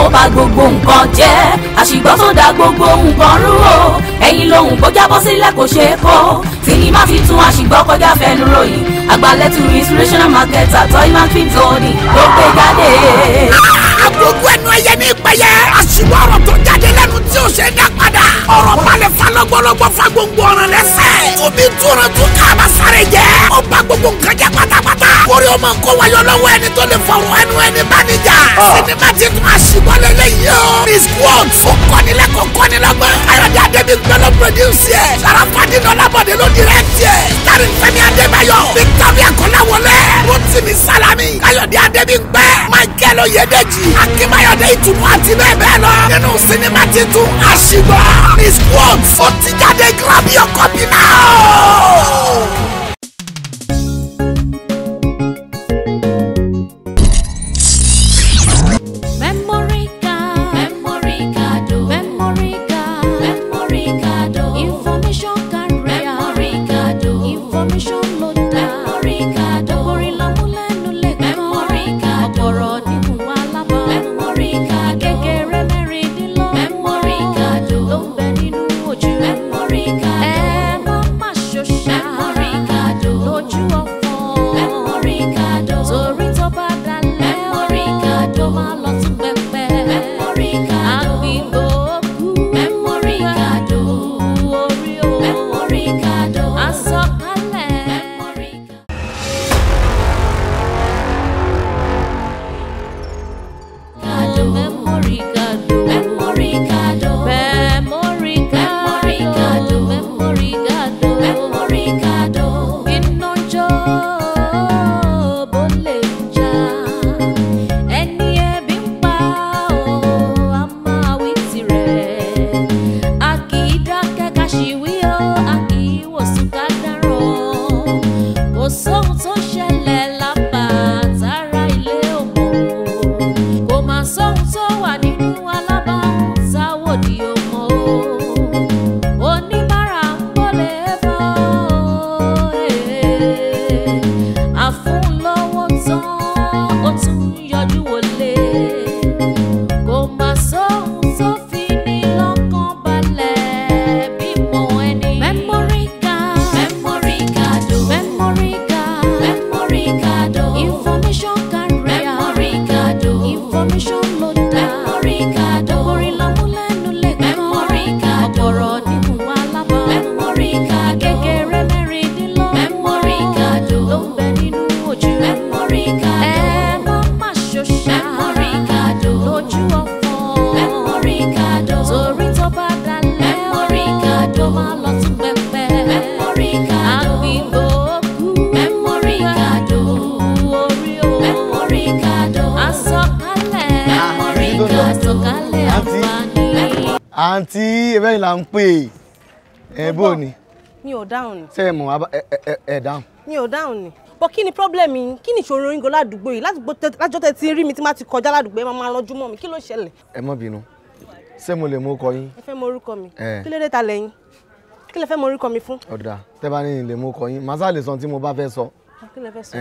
tó bà gbogbo nǹkan jẹ́ àṣìgbọ́ tó dá gbogbo nǹkan rú o ẹ̀yin lohun kó jábọ́ sílẹ̀ kò ṣe é kó sinimá ti tún àṣìgbọ́ kọjá fẹnu ròyìn àgbàlẹ́tù inspirational marketer Toyman Films Holdings ló gbé jáde. Agogo ẹnu ẹyẹ ní ìpẹyẹ àṣìgbọ́ ọ̀rọ̀ tó jáde lẹ́nu tí ó ṣe é dá padà ọ̀rọ̀ balẹ̀ fa lọ́gbọ́lọ́gbọ́ fa gbogbo ọ̀ràn lẹ́sẹ̀ omi túnra tún ká bá sáré jẹ́ ó bá gbogbo nǹkan jẹ́ pátápátá orí ọmọ nǹkan wáyọ lọ́wọ́ ẹni tó lè fọ̀rọ̀ ẹnu ẹni bá níjà sinimá ti tún àṣìgbọ́ lélẹ́yìí o Miss Quote fún kọ́nilẹ́kọ̀ọ́ kọ́nilọ́gbọ́n Ayọ̀dé Adébí gbẹ́lọ́ produce ẹ̀ Sàràfàdì Ọlábọ̀dé ló direct ẹ̀ starring Fẹ́mi Adébáyọ̀ Victoria Kọ́láwọlé Rotimi Salami Ayọ̀dé Adébí gbẹ́ Michael Oyèdèjì Akínbáyọ̀dé Ìtùnú àti bẹ́ẹ̀ bẹ́ẹ̀ lọ nínú sinimá titun àṣìgbọ́ Miss Quote ó ti jáde grab your copy now. àǹtí ẹ̀bẹ̀ là ń pè é bó ni. mi ò dáhùn ni. ṣé ẹ mọ̀ ẹ dáhùn. mi ò dáhùn ni. bọ́ kí ni problem yín kí ni ìṣòro yín gan ládùúgbò yìí lájọ́ tẹ ti rí mi tí má ti kọjá ládùúgbò yìí máa ránjú mọ́ mi kí ló ṣẹlẹ̀. ẹ má bínú ṣé mo lè mú ọkọ yín. ẹ fẹ́ mọ orúkọ mi kí ló dé ta lẹ́yìn kí lẹ fẹ́ mọ orúkọ mi fún. ọ̀dà tẹ́ bá ní lè mú ọkọ yín màá sá lè sọ tí mo bá fẹ́ sọ. kí lẹ fẹ́ sọ.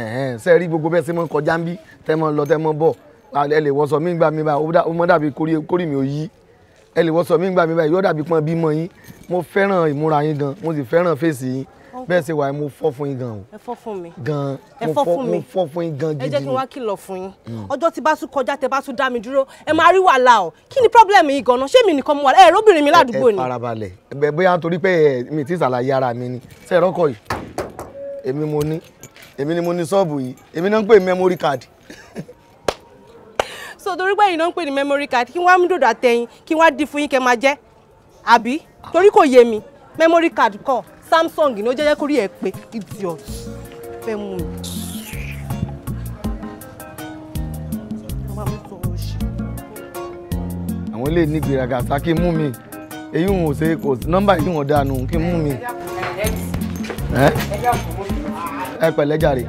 ṣe rí gbogbo bẹ́ẹ̀ ṣe mọ́ kọjá ń bí tẹ́ mọ́ lọ tẹ́ mọ́ bọ̀ ẹ lè wọṣọ mí gbà mí báyìí ó mọ́ dàbí kórì mi ò yí ẹ lè wọṣọ mí gbà mí báyìí yóò dàbí pọ́n bímọ yín mo fẹ́ràn ìmúra yín gan mo sì fẹ́ràn fèsì yín bẹ́ẹ̀ ṣe wà mo fọ́ fún yín gan o. ẹ fọ́ fún mi. gan ẹ fọ́ fún mi mo fọ́ fún yín gan gidi. ẹ jẹ́ kí n wá kìlọ̀ fún yín ọjọ́ tí bá tún kọjá tẹ bá tún dá mi dúró ẹ máa rí wàhálà o kí ni problem yìí gan-an ṣé mi nìkan mo wà ẹ róbìnrin mi ládùúgbò ni. ẹ farabalẹ̀ ẹ bóyá nítorí pé mi ti ṣàlàyé ara mi ni ṣe é rọ́kọ̀ yìí èmi ni mo ní ṣọ́ọ̀bù yìí èmi náà ń pè memory card. so torí pé yìí náà ń pè ní memory card kí wọ́n á mú dòdò àtẹ̀yìn kí wọ́n á dín fún yín kẹ́ máa jẹ́ àbí torí kò yé mi memory card kọ́ Samsung ní ó jẹ́jẹ́ kórí ẹ̀ pé idiot fẹ́ mú mi. àwọn ilé ní gbèrágà sá kí n mú mi èyí wọn ò ṣe kò nọ́mbà yìí wọn dànù kí n mú mi. ẹ pẹ̀lẹ́ jàre.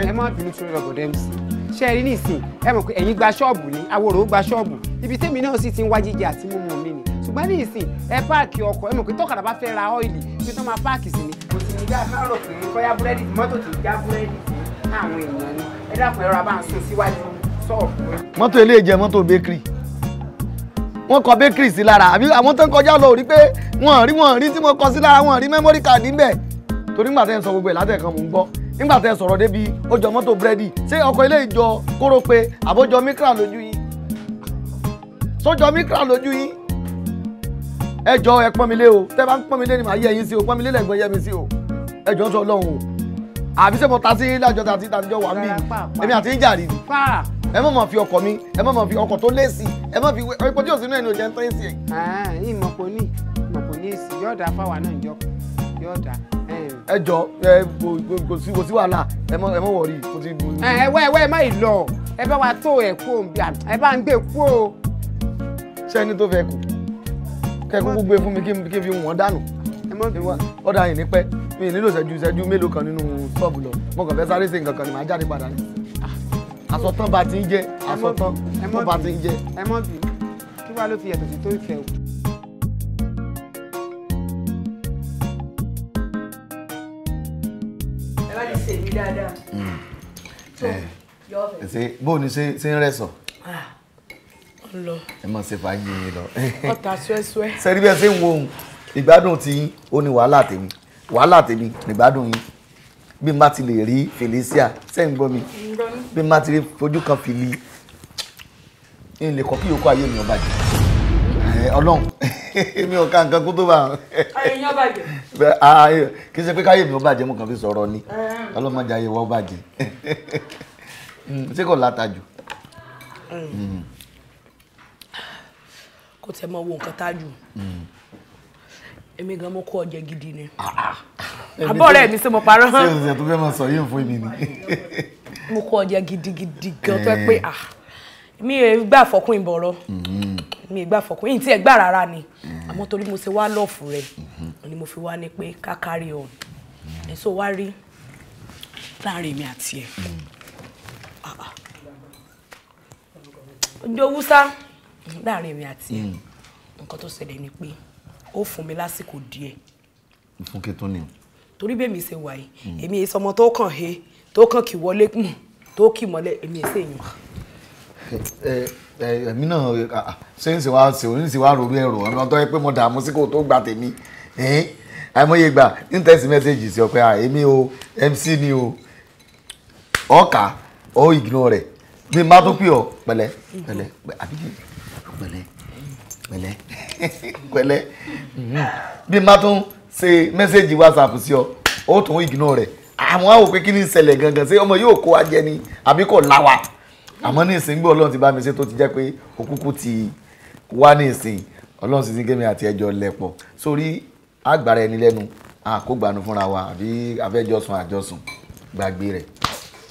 ẹ má bínú tó rọgọ dẹ́mísì ṣe rí nísìn ẹ mọ̀ pé ẹ̀yin gba ṣọ́ọ̀bù ní Aworo gba ṣọ́ọ̀bù ibi tèmi náà sì ti ń wá jíjẹ àti mímu mi ni ṣùgbọ́n ní ìsìn ẹ páàkì ọkọ̀ ẹ mọ̀ pé tọ́kadà bá fẹ́ ra ọ́ìlì ibi tó máa páàkì sí ni kò sì ní dá ká rò pé bóyá búrẹ́dì mọ́tò tó já búrẹ́dì fún àwọn èèyàn ni ẹ dákun ẹ̀rọ abá ń sún síwájú sọ́ọ̀bù. mọ́tò ilé jẹ́ mọ́tò bakery wọ́n kọ bakery sí lára àbí àwọn tó ń kọjá lọ rí pé wọ́n rí tí mo kọ sí lára wọ́n rí memory card níbẹ̀ torí nígbà tẹ́ ń sọ gbogbo ẹ̀ látẹ̀kan mò ń gbọ́ nígbà tẹ́ sọ̀rọ̀ débi ó jọ mọ́tò búrẹ́dì ṣé ọkọ̀ ilé ìjọ kóró pé àbójọ mikra lójú yín sójọ mikra lójú yín ẹ jọ ẹ pọ́n mi lé o tẹ́ bá ń pọ́n mi lé ni màá yẹ yín sí o pọ́n mi lé lẹ́gbọ́n yẹ mi sí o ẹ jọ ń sọ Ọlọ́run o àbí ṣé mo ta sí lájọ tàbí tàbíjọ wà mí èmi àti ń jà rí ni ẹ má máa fi ọkọ̀ mi ẹ má máa fi ọkọ̀ tó lẹ́sì ẹ má fi epo tí ò sínú ẹni ò jẹ́ ń tán sí ẹ̀. ìmọ̀pọ̀ ní èsì yọ̀ọ̀dà fáwa náà yọ̀ọ̀dà. ẹ jọ kò sí wàhálà ẹ mọ wọrí kò sí. ẹ má ì lọ ẹ bá wa tó ẹ kú òǹbí ẹ bá ń gbé kú o. ṣé ẹni tó fẹ́ kù kẹ́kọ̀ọ́ gbé fún mi kí n fi wọ́n dànù ọ̀dà yìí ní pẹ́ mi nílò ìṣẹ́jú mélòó kan nínú ṣọ́ọ̀bù lọ mo kàn fẹ́ sáré ṣe nǹkan kan ni màá jáde padà ní. àsọtán bá ti ń jẹ́ àsọtán tó bá ti ń jẹ́. ẹ mọ̀ bí kí wàá ló fi yàtọ̀ sí tó ìfẹ́ o. ẹ bá ti ṣe mí dáadáa. bó o ní ṣe ń rẹ̀sọ̀ lọ. ẹ mọ̀ ṣe fàájì yín lọ. ọ̀tà ṣẹ́ṣẹ́. sẹ́rí bẹ́ẹ̀ ṣe ń wo ohun ìgbádùn tí yín ó ní wàhálà tèmi nígbádùn yín bí n bá ti lè rí Felicia sẹ́yìn gbọ́ mi bí n bá ti rí fojú kan fìlí n lè kọ́ kí yòókù ayé mi ó bàjẹ́ Ọlọ́run èmi ò ká nǹkan kó tó bá. ayé yín ó bàjẹ́. kì í ṣe pé káyé mi ó bàjẹ́ mo kàn fi sọ̀rọ̀ ni ọlọ́mọdé ayé wa ó bàjẹ́ ṣé kò látajù. kò tẹ́ mọ wo nǹkan tájù èmi gan mo kó ọjẹ gidi ni àbọ̀rẹ́ mi ṣe mo parọ́ hàn. ṣé o ṣe tó fẹ́ máa sọ yín fún mi ni. mo kó ọjẹ gidigidi gan tó ẹ pé mi ò gbà fọkún ìbọ̀rọ̀ mi ò gbà fọkún yìí tí ẹ gbà rárá ni àmọ́ torí mo ṣe wá lọ́ọ̀fù rẹ̀ ni mo fi wá ní pé ká carry on ẹ̀ so wá rí láàrin mi àti ẹ̀ ojú owúsá láàrin mi àti ẹ̀ nǹkan tó ṣẹlẹ̀ ni pé ó fún mi lásìkò díẹ̀. fún kí tó ní o. torí bẹ́ẹ̀ mi ṣe wà yìí èmi èso ọmọ tó kàn he tó kàn kì wọlé tó kì mọ́lẹ̀ èmi èsè yìí. èmi náà ṣé ń ṣe wá ṣe òní ṣe wá ròrú ẹ̀rọ ọ̀nà tó yẹ pé mo dààmú sí kò tó gba tèmi àìmọye gbà ní tẹ́sí mẹ́sẹ̀gì sí ọ pé èmi o MC ni o ọkà ó ignore rẹ̀ bí n bá tó pè ọ́ pẹ̀lẹ́ pẹ̀lẹ́ àbí pẹ̀lẹ́ pẹ̀lẹ́ pẹ̀lẹ́ bí n bá tún ṣe mẹ́sẹ̀gì WhatsApp sí ọ ó tún ignore rẹ̀ àwọn àwò pé kí ni ìṣẹ̀lẹ̀ gangan ṣé ọmọ yóò kó wa jẹ ni àbí kò láwa àmọ́ ní ìsìn gbé Ọlọ́run ti bá mi ṣe tó ti jẹ́ pé òkúkú ti wá ní ìsìn Ọlọ́run sì ti gé mi àti ẹjọ́ lẹ́pọ̀ sórí àgbàrá ẹni lẹ́nu àkógbànú fúnra wa àbí àfẹ́jọ́sùn àjọsùn gbàgbé rẹ̀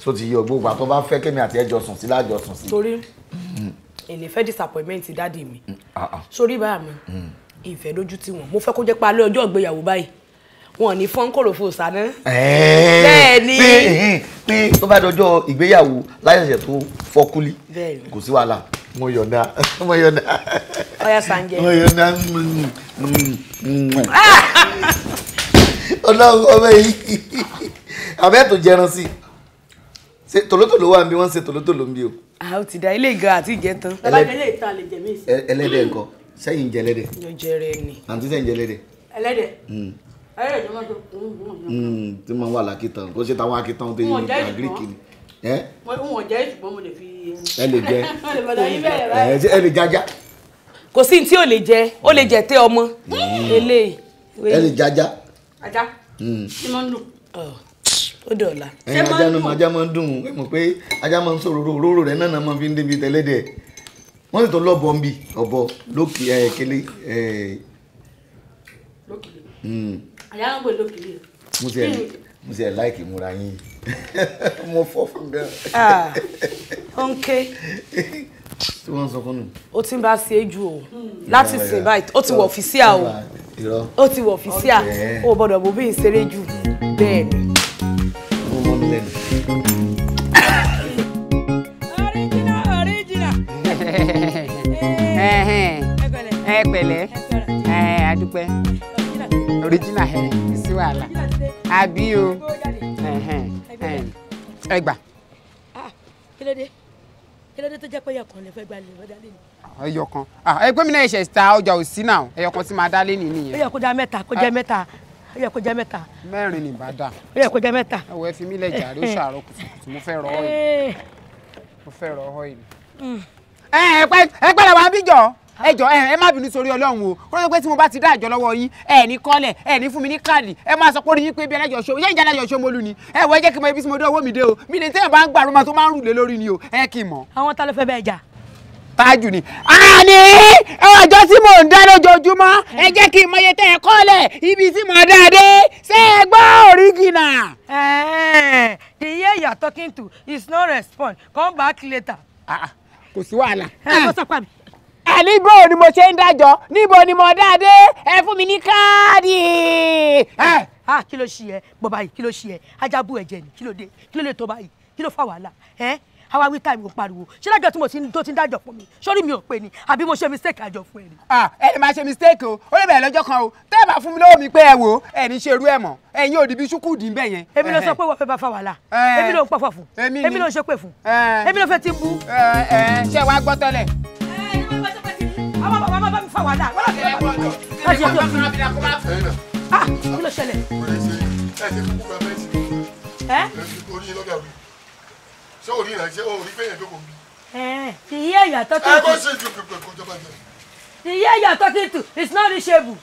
so ti yọ gbogbo àtọ́ bá fẹ́ kémi àti ẹjọ́sùn sí lájọsùn sí. torí èlé fẹ́ disappointment dáàdì mi sórí báyà mi ìfẹ́ lójú tí wọn mo fẹ́ kó jẹ́ pa alẹ́ ọjọ́ ìgbéyàwó báyìí wọn ní fọ́n kòròfò sáná. bẹ́ẹ̀ ni pé tó bá dọjọ́ ìgbéyàwó láyẹ̀sẹ̀ tó fọ́kúlí kò sí wàhálà mo yọ̀ǹda mo yọ̀ǹda. ọyá sànjẹ. mo yọ̀ǹda ọlọ́run ọmọ yìí àbẹ́ tó jẹran sí i tòlótòló wà bí wọ́n ṣe tòlótòló ń bí o. ó ti da ilé ìgbà àti ìjẹ tán. ẹlẹ́dẹ̀ ìta lè jẹ mí sí. ẹlẹ́dẹ̀ nǹkan sẹ́yìn jẹ ẹlẹ́dẹ̀. yóò jẹ rẹ ni. àǹtí sẹ́yìn jẹ ẹlẹ́dẹ̀. ẹlẹ́dẹ̀ ẹlẹ́dẹ̀ tó máa tó tí wọ́n wà lákìtàn kó ṣe táwọn akìtàn tó yẹ àgíríkì ni. wọ́n jẹ́ ṣùgbọ́n mo lè fi. ẹ lè jẹ ẹ lè jájá. kò sí tí ò lè jẹ ó lè jẹ tẹ ọmọ eléyìí. ẹ lè jájá. ajá tí mo ń dùn. ó dọ̀la. ajá máa ń dùn ẹ mọ̀ pé ajá máa ń sọ̀rọ̀ òróró rẹ̀ náà máa fi ń débi tẹ́lẹ́dẹ̀ wọ́n sì tó lọ́bọ̀ ń bì ọ̀bọ lókè kele. lókìlì ajá ń gbé lókìlì. mo sì ẹ̀ láìkì múra yín mo fọ́ fún gan. ó ń ké. tí wọ́n sọ fún mi. ó ti ń bá ṣe é ju o láti sìn báyìí ó ti wọ̀ fìsíà o ó ti wọ̀ fìsíà o gbọ́dọ̀ bó bí ìṣeré jù bẹ́ẹ̀ ni. ẹ pẹ̀lẹ́ adúpẹ́ original sí wàhálà àbí o ẹ gbà. kí ló dé. kí ló dé tó jẹ́ pé ẹyọ kan lè fẹ́ gbalẹ̀ lọ́dá lé ni. ẹyọ kan ẹgbẹ́ mi náà ṣe ta ọjà òsì náà ẹyọ kan tí máa dá lé nìyẹn. ó yẹ kó jẹ́ mẹ́ta kó jẹ́ mẹ́ta ó yẹ kó jẹ́ mẹ́ta. mẹ́rin ní ìbàdàn. ó yẹ kó jẹ́ mẹ́ta. ẹwọ ẹ fi mí lẹ jàre ó ṣàárọ̀ kùtùkùtù mo fẹ́ rọ ọ́ìlì mo fẹ́ rọ ọ́ìlì. ẹ pẹ́ làwọn abíjọ ẹjọ ẹ má bínú sórí Ọlọ́run o kó ló pé tí mo bá ti dá àjọ lọ́wọ́ yín ẹ ní kọ́lẹ̀ ẹ ní fún mi ní káàdì ẹ máa sọ pé orí yín pé bí ẹlẹ́jọ ṣó yẹ́n ìjà ẹlẹ́jọ ṣó mo lù ní ẹ wọ ẹ jẹ́ kí n mọ ibi tí mo dé owó mi dé o mi lè tẹ́yàn bá ń gbà rúmọ tó máa ń rù lé lórí ni o ẹ kì í mọ̀. àwọn ta ló fẹ́ bẹ́ẹ̀ jà. Tájù ni àní ọjọ́ tí mò ń dá lójoojúmọ́ ẹ jẹ́ kí n mọ iye tẹ́ ẹ kọ́lẹ̀ ibi tí mo dá dé ṣé ẹ gbọ́ òrígìnà. The year you are talking to is no response come back later. Kò sí wàhálà. ẹ kó sọpá mi. Níbo ni mo ṣe ń dájọ́ níbo ni mo dá dé ẹ fún mi ní káàdì. Kí ló ṣe ẹ bọ́ báyìí kí ló ṣe ẹ ajábù ẹ̀jẹ̀ ni kí ló dé kí ló lè tó báyìí kí ló fà wàhálà àwa wí táìmù pariwo ṣé lájọ tí tó ti ń dájọ́ fún mi sórí mi ò pé ni àbí mo ṣe mistake àjọ fún ẹ ni. ẹ lè máa ṣe mistake o ó lè bẹ̀rẹ̀ lọ́jọ́ kan o tẹ́ ẹ bá fún mi lọ́wọ́ mi pé ẹ wò ẹ ní ṣe irú ẹ̀ mọ̀ ẹ̀yin ò dìbí ṣúkú dì í bẹ̀ yẹn. èmi ló sọ pé wọ́n fẹ́ bá fa wàhálà èmi ló ń pọ̀fọ̀ fún èmi ló ń ṣe pé fún èmi ló fẹ́ ti bú. ṣé wàá gbọ́ tẹ́lẹ̀. àwọn bàbá máa bá mi fa wàhálà kí ló ṣẹlẹ̀. ṣé orí ìrìnàjò orí fẹ́yìn tó kò bí. The year you are talking to. kó ṣe ju kò jọba jẹ. The year you are talking to is not reachable.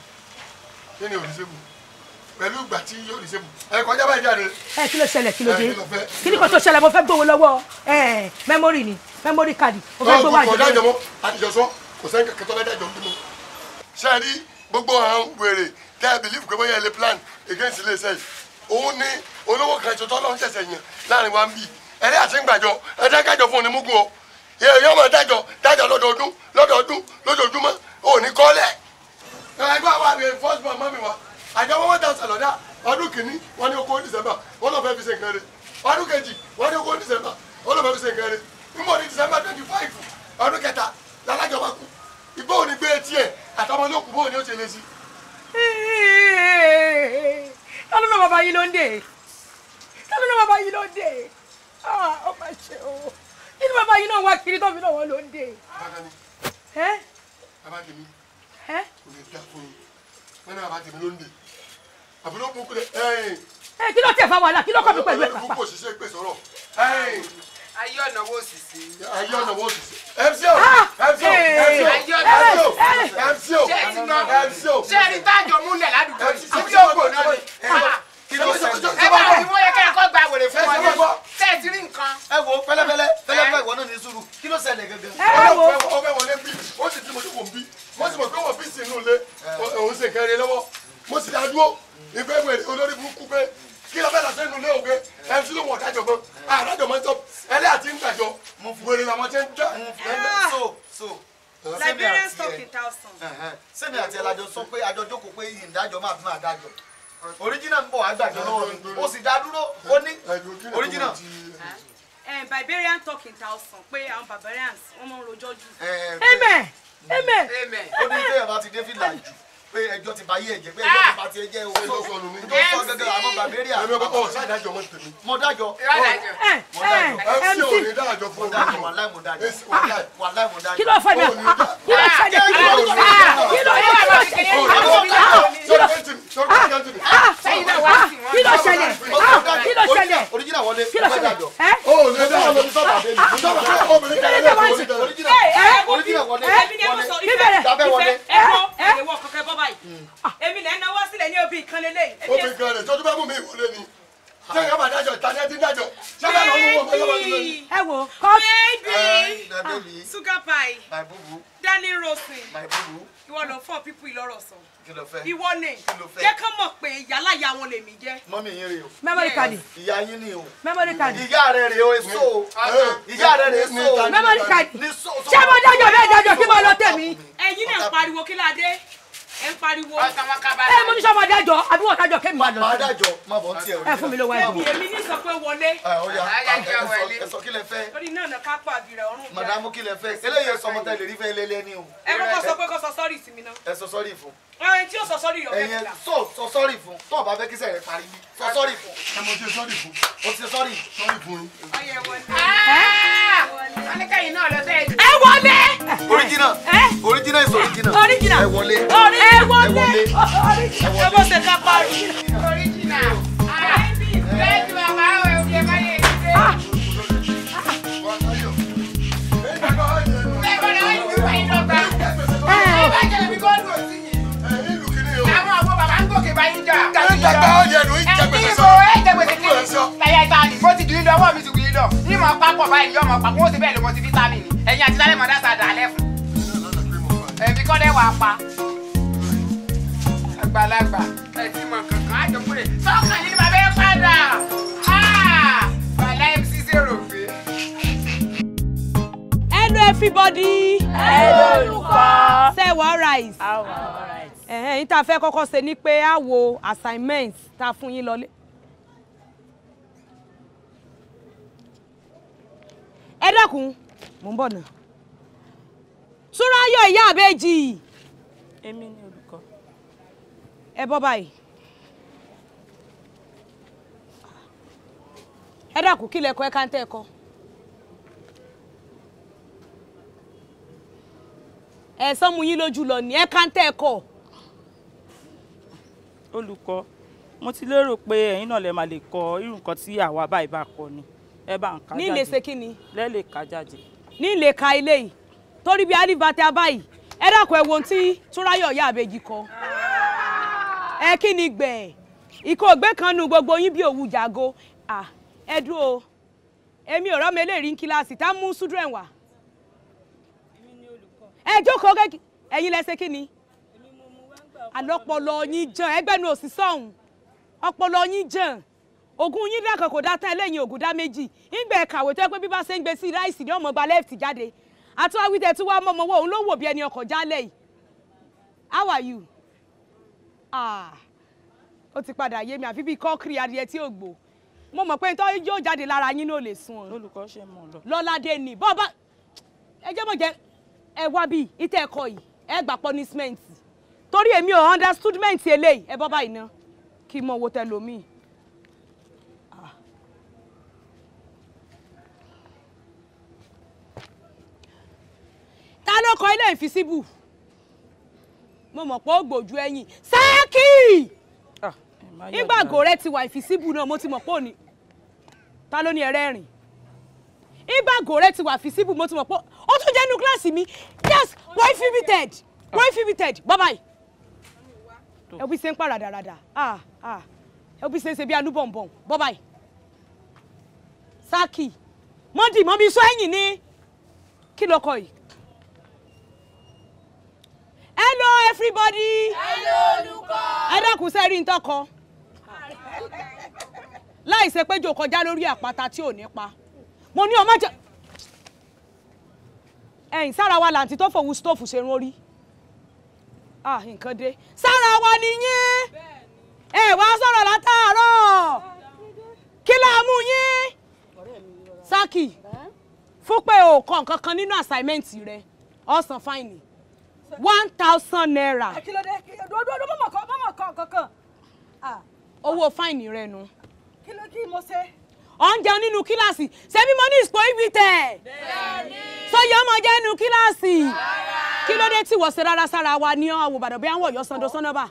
kí ni òrìṣẹ́bù pẹ̀lú ìgbà tí yóò rìṣẹ́bù kọjá báyìí jáde. Kí ló ṣẹlẹ̀ kí ló dé kí ni kò tó ṣẹlẹ̀ mo fẹ́ gbowó lọ́wọ́ mẹ́mórì ni mẹ́mórì káàdì mo fẹ́ gbowó àjẹmọ́. kò dájọ́ mọ́ àtijọ́sọ́ kò sẹ́ni kẹ̀kẹ́ tó bá dájọ́ ń bímọ. ṣé ẹ rí gbogbo àwọn wèrè tẹ́ ẹ bìlífù pé bóyá ẹ lè plan against ilé iṣẹ́ yìí òun ni olówó kan ṣètò ọlọ́run ṣẹ̀ṣẹ̀ yàn láàrin wa ń bì ẹ̀rí àti ń gbàjọ ẹ̀dá kájọ fún onímúgun o èèyàn máa dájọ lọ́dọọdún lójoojúmọ́ ò ní kọ́lẹ̀. ẹgbẹ́ wa ni first born mọ́mí wa àjọ wọn dá ọ̀sẹ̀ lọ́dá ọdún kìíní wọn ní okòó December wọn lọ́ọ́ fẹ́ fi ṣe nǹkan rẹ̀ ọdún kejì wọn ní okòó December wọn lọ́ọ́ fẹ́ fi ṣe nǹkan rẹ̀ nígbà ní December 25 ọdún kẹta lálájọ wa kú ìgbó òní gbé etí ẹ̀ àtọmọ ló kù bóun ni ó ṣe lé sí. tọ́lú náà bàbá yìí ló ń dé tọ́lú náà bàbá yìí ló ń dé ó máa ṣe o inú bàbá yìí náà wá kiri tó fi náà wọ́n ló ń dé. abájẹmí kò lè dá fún yín wọn náà abájẹmí ló ń dé àbúrò bukú lẹ kí ló tiẹ̀ fa wàhálà kí ló kọ́ mi pẹ̀lú ẹ̀ pàpà. bukú òṣìṣẹ́ pè sọ̀rọ̀ ayé ọ̀nà wo sì sí. ayé ọ̀nà wo sì sí. MCO ṣé ẹni tájọ múlẹ̀ ládùúgbò yìí àbí ògbò náà ni. ẹ bá rí wọ́n yẹ kẹ́ ẹ kọ́ gba wèrè fún wọn ní ṣé ẹ ti rí nǹkan. ẹ wo pẹ̀lẹ́pẹ̀lẹ́ ìwọ náà ní sùúrù kí ló ṣẹlẹ̀ gẹ́gẹ́. ọbẹ̀ wọlé bí ó sì tí mo ti wò ń bí mo sì mọ̀ pé wọ́n bí sí inú ilé òun sì kẹrin lọ́wọ́ mo sì dá dúró ìfẹ́ wèrè olórí burúkú pé kí lọ bẹ́ẹ̀ lọ sẹ́nu ilé òwe MC ló wọ̀ dájọ́ mọ́ àdájọ́ mọ́ tó ẹlẹ́ àti ń gbàjọ́ wèrè làwọn ti ń jẹ́. Liberians talk in thousand. sẹ́mi àti ẹ̀lájọ sọ pé àjọ jókòó pé ìdájọ́ máa fi máa dájọ́ original ń bọ̀ àgbàjọ lọ́wọ́ ó sì dá dúró ó ní original. Liberian talk in thousand pé àwọn barbarians wọ́n máa ń rojọ́ jù. Amen. ó ní bẹ́ẹ̀ bá ti dé fìlà jù pé ẹjọ́ ti bá yé ẹ̀jẹ̀ pé ẹjọ́ ti bá ti ẹjẹ́ o tó sọ gẹ́gẹ́ àwọn barbarian. ẹ̀mí ọkọ̀ ọ̀ ṣáàdájọ́ mọ́ tèmi. mo dájọ́. MC ò ní dájọ́ fún mi. wàláì mo dájọ́. kí ló fẹ́ mi kí ló ṣẹlẹ̀ original wọlé kí ló ṣẹlẹ̀ ó lè dá àwọn ọmọ sọ́ba dé ní sọ́ba fẹ́ obìnrin kan lè wọlé original wọlé èmi ni mo sọ ìfẹ́ ẹ̀wọ̀ kọ̀kẹ́ bọ́ báyìí èmi lẹ́ náwó sílẹ̀ ní obì kan lélẹ̀. obìnrin kan lè tọ́jú bá mú mi ìwọlé ni ṣé ìyá máa dájọ́ ìtàn ẹ̀ ti dájọ́ ṣé bá lọ mú wọn bọ́ lọ́wọ́ nílé. ẹ wo kọ́ baby sugar pie my boo darling roasting my boo ìwọ lọ fọ pípú ìlọrọ sọ kí ló fẹ́ ìwọ ni jẹ́ kán mọ̀ pé yálà ya wọn lèmi jẹ́. mọ́mí yín rè o memory card ìyá yín ni o memory card ìyá rẹ̀ rè o èso ìyá rẹ̀ rè èso memory card ṣé mo dájọ́ bẹ́ẹ̀ dájọ́ kí mo lọ tẹ̀mí. ẹ̀yin náà ń pariwo kí ládé ẹ̀ ń pariwo. mo ní sọ ma dájọ́ àbí wọ́n dájọ́ kémi máa lọ. máa dájọ́ má bọ̀ ń tiẹ̀ o. ẹ fún mi lówó ẹ̀ bọ̀. èmi ní sọ pé wọlé. ẹ sọ kí lẹ fẹ́. lórí náà náà ká pàbí rẹ̀ ọ̀run. màdàmú kí lẹ fẹ́ eléyìí sọmọ tẹ lè rí fẹ́ lélẹ́ ní o. ẹ kọ́kọ́ sọ pé kó sọ sọ́ọ̀rì sí mi náà. ẹ sọ sọ́ọ̀rì fún. ẹ̀yin tí ó sọ sọ́ọ̀rì yọ̀ ẹ̀yin sọ sọ́ọ̀rì fún tó o bá fẹ́ kí sẹ́yìn parí sọ sọ́ọ̀rì fún. ẹ mo ti sọ́ọ̀rì fún. o ti sọ́ọ̀rì. sọ́ọ̀rì fún yín. ọyẹ wọlé. Anikẹ́yìn náà lọ sẹ́yìn. Ẹ wọlé. Original. Original is original. Original. Ẹ wọlé. Ẹ wọlé. Ẹ bọ́ ṣe ká parí. Original. Bẹ́ẹ̀ni bàbá ẹ̀ ò fi ẹ̀ bá yẹ ìdílé. Ní mọ̀ pápọ̀ báyìí yọ̀ mọ̀ pápọ̀ ó ti bẹ́ẹ̀ ló mọ̀ ti fítámìnì ẹ̀yin àti sálẹ̀ mọ̀ dáta dàlẹ́ fún. Ẹ̀mí kọ́ dẹ́ wà pa. Àgbàlagbà ẹ̀ tí mọ̀ kankan á jọ kúrè. Sọ́kàn yìí ni bàbá ẹ padà. Bàlá MC0 pé. Hello everybody. Hello olùkọ́. Say what right? Ẹ̀hẹ́n tá a fẹ́ kọ́kọ́ ṣe ni pé a wo assignment tá a fún yín lọlé. Ẹ dákun, mò ń bọ̀ náà. Túnráyọ̀ ìyá àbẹ́jì. Èmi ni olùkọ́. Ẹ bọ́ báyìí. Ẹ dákun kí lẹ̀kọ́ ẹ ká ń tẹ́ ẹ̀kọ́. Ẹ sọ́mu yín lójú lọ ní ẹ ká ń tẹ́ ẹ̀kọ́. Olùkọ́, mo ti lérò pé ẹ̀yin náà lè máa lè kọ irú nǹkan tí àwa báyìí bá kọ ni. Ẹ bá ń ka jáde. Ní ilé ṣe kí ni? Lẹ́lẹ̀ ka jáde. Ní ilé ka ilé yìí. Torí bí alíbàtẹ́ abáyìí. Ẹ dákun ẹ wo ohun tí Túnráyọ̀ ìyá àbẹ́jì kọ. Ẹ kí ni gbẹ̀? Ìkó ògbé kan nu gbogbo yín bí òwú jàgo. Ẹ dúró. Èmi ò rọ́mọ eléèrí ń kíláàsì tá mú súdúrẹ̀ wá. Ẹ jókòó gẹ́gẹ́ ẹ̀yin lẹ ṣe kí ni? Àlọ́pọ̀lọ́ yín jàn ẹgbẹ́nu òsì sọ̀hún. Ọpọlọ yín jàn. Ògùn yín dákan kò dá tán ẹlẹ́yin ògùn dá méjì. Ìgbẹ́ kàwé tó yẹ pé bí bá ṣe ń gbé sí ráìsì ní ọmọ gba lẹ́ẹ̀tì jáde. Àtúwá wí tẹ̀ tí wàá mọ́ ọmọ owó òun ló wò bí ẹni ọkọ̀ jálẹ̀ yìí. How are you? Ó ti padà yé mi àfi bí kọ́kiri adìyẹ tí ò gbò. Mo mọ̀ pé nítorí yóò jáde lára yín náà lè sùn ọ́n. Olùkọ́ ṣe mọ̀ lọ. Lọ́ládé ni bọ́ọ̀bá ẹ jẹ́ mọ̀ jẹ́ ẹ wá bí ìtẹ́ ẹ̀kọ́ yìí ẹ gbà punishment. Torí èmi ò understandment eléyìí ẹ bọ́ báyìí ná kí mo wo tẹlomi. Ta ló kọ ilé invisible? Mo mọ̀ pé ó gbòjú ẹ̀yìn. Sáàkì! Ìgbàgò rẹ ti wà invisible náà mo ti mọ̀ pé òní. Ta ló ní ẹrẹ́ rìn? Ìgbàgò rẹ ti wà invisible mo ti mọ̀ pé ó tún jẹ́ inú kíláàsì mi. Yes, boy fibbited. Boy fibbited. Bye bye. Ẹ bí ṣe ń pa ràdàràdà. Ẹ bí ṣe ń ṣe bí anú bọ̀m̀bọ̀m. Bye bye. Sáàkì. Mọ́dì mọ́ bí sọ ẹ̀yìn ní. Kí ló kọ yìí? Hello everybody. Hello olùkọ́. Ẹ dákun sẹ́rí ń tọkọ. Láì ṣe pé jò kọjá lórí àpáta tí ò ní pa. Mo ní ọmọ jẹ. Ẹ̀yin sára wa làǹtí tó fòwú stóòfù ṣe rún orí. Nǹkan dé. Sára wa nìyẹn. Ẹ wá sọ̀rọ̀ látàárọ̀. Kí la mú yín? Sáàkì. Fún pé o kọ nǹkan kan nínú assignment rẹ. Ó san fáìnì. 1,000 naira. Kí ló dé? Dúdú mọ̀mọ̀ kan kankan. Owó fáìnì rẹ nu. Kí ló kí mo ṣe? Oúnjẹ nínú kíláàsì. Ṣebí mo ní ìsìnkú ibi tẹ̀. Sọ́yọ́ ọmọ jẹ́ nínú kíláàsì. Kí ló dé tí wọ́n ṣe rárá sára wa ní àwọ̀ Ìbàdàn bí àwọn ọ̀yọ́ sando sọ́nàbà?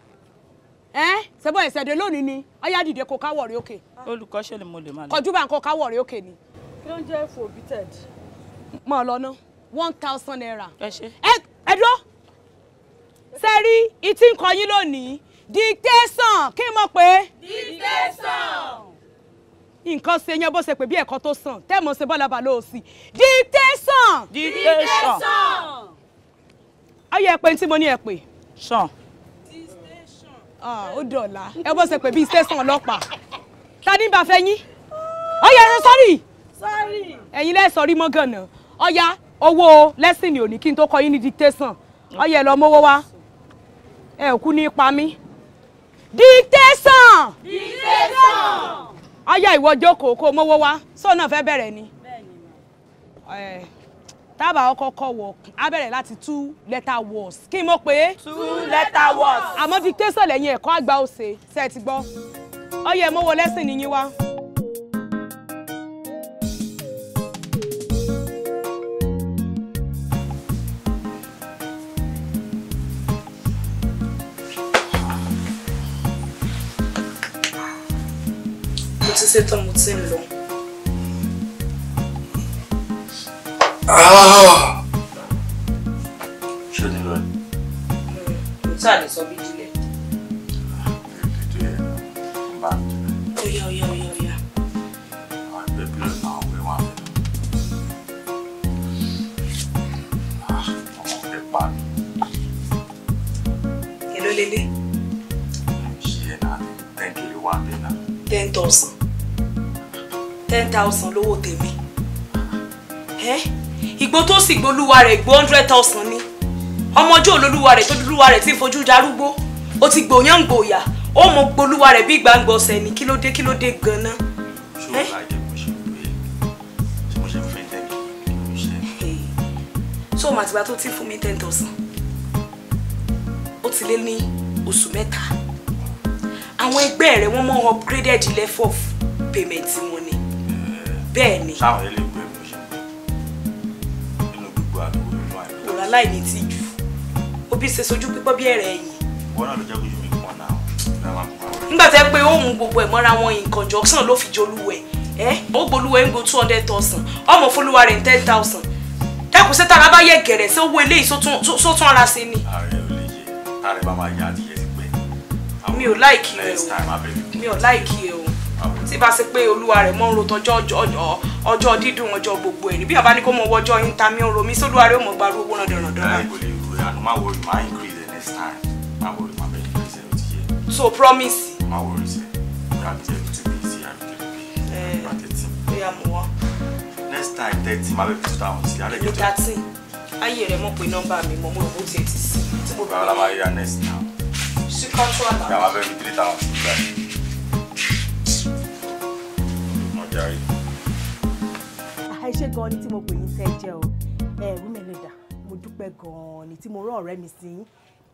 Ṣebọ́ ìṣẹ̀dẹ̀ lónìí ni, ọyá dìde kó káwọ̀ rí òkè. Olùkọ́ ṣe ni mo lè máa lọ. Kọjú bá ń kó káwọ̀ rí òkè ni. Kí ló ń jẹ́ forbidden? Mọ̀ lọ ná, 1,000 naira. Ẹ ṣe. Ẹ dúró. Sẹ́rí, ìtí ń kọ yín lónìí. Dictation, kí n mọ̀ pé? Dictation. Nǹkan ṣe yẹn bó ṣe pé bí ẹ̀kọ́ tó sàn tẹ́mọ̀ ṣe bọ́lá balẹ̀ òsì. Dictation. Dictation. Ayé ẹ pé tí mo ní ẹ pè. Sàn. Ó dọ̀la ẹ bó ṣe pé bí station ọlọ́pàá. Ta ní bá fẹ́ yín? Ọyá ẹ sọ́rí. Sorry. Ẹ̀yin lẹ́ sọ̀rí mọ́ gànà. Ọyá owó lẹ́sìn ni òní kí n tó kọ yín ní dictation. Ọyá ẹ lọ mówó wá. Ẹ ò kú ní pa mí. Dictation. Dictation. Ọyá ìwọ jókòó kó mówó wá. Sọ náà fẹ́ bẹ̀rẹ̀ ni. Tábà ọkọ̀ kọ̀ wọ̀ á bẹ̀rẹ̀ láti 2 letter words. Kí mo pè é? 2 letter words. Àmọ́ dictation lẹ́yìn ẹ̀kọ́ àgbà òsè. Ṣé ẹ ti gbọ́? Ọyá ẹ mówó lẹ́sìn ni yín wá. ṣe tán mo ti ń lọ. Ṣé ní lọ? Mo sáà lè sọ bí ìdílé. Oya. Èló lélẹ̀? Ṣé náà 10K wà bẹ́ẹ̀ náà? 10,000. 10,000 lówó tèmi. Ìgbó tó sì gbólúwa rẹ̀ gbó 100,000 ni. Ọmọjú olólúwa rẹ̀ tó dúlúwa rẹ̀ tí ń fojú darúgbó. Ó ti gbòyàn gbòyà. Ó mọ gbólúwa rẹ̀ bí gbàngbọ̀ ọ̀sẹ̀ ni kí ló dé gan-an. So màtìgbà tó ti fún mi 10,000. Ó ti lé ní oṣù mẹ́ta. Àwọn ẹgbẹ́ rẹ̀ wọ́n mọ́ upgraded level of payment wọn ni. Bẹ́ẹ̀ ni. Sáwọn ilé ìgbé mi ṣe nínú gbogbo àdúgbò nínú àìlú. Òrà láì ní tìjú. Òbí ṣe sojú pípọ́ bí ẹ̀rẹ̀ ẹ̀yìn. Wọ́n náà ló jẹ́ kójú mi pọ̀ náà. Nígbà tẹ́ pé ó mú gbogbo ẹ̀ mọ́ra wọn in conjunction ló fi jolúwẹ̀. Ó gbolúwẹ̀ ń go 200,000. Ọmọ fúnlúwa rẹ̀ 10,000. Dẹ́kun ṣé tára bá yẹ gẹ̀rẹ̀ sí owó eléyìí sótún ara sí ni. Ààrẹ ò lè yẹ. Ààrẹ bá máa yá adìyẹ sí pé. Mi ò láìkí ẹ o. Mi ò láìkí ẹ o. Tí bá ṣe pé olúwa rẹ̀ mọ́ ń ro ọjọ́ dídùn ọjọ́ gbogbo ẹ̀ ní bí àbá ní kó mọ ọjọ́ yín ta mi ń ro mi sólúwa rẹ̀ ó mọ̀ gbarú owó náà dẹ̀rọ̀dẹ̀rọ̀. Kò lè ru ẹ̀ àná má worry má increase the next time. Má worry má bẹ́ẹ̀ ní ìṣẹ́ ló ti yẹ. So promise. Má worry sẹ́, ìyá mi jẹ́ tó ti bí sí àbí tó ti bí. Bóyá mo wá. Next time 30 má bẹ́ẹ̀ fi 2,000 sí alẹ́ jẹ́ tó. 13. Ayé rẹ̀ mọ̀ pé nọ́mbà mi mọ̀ mọ́ owó tiẹ̀ ti sí. Báwo la máa yá next now? Sí control àbá. Ìyá má bẹ́ẹ̀ fi 3,000 sí báyìí. Àìṣe gan ni tí mo pè yín tẹ́ jẹ́ o Rúmẹ̀lẹ́dà mo dúpẹ́ gan ni tí mo rán ọ̀rẹ́ mi sí yín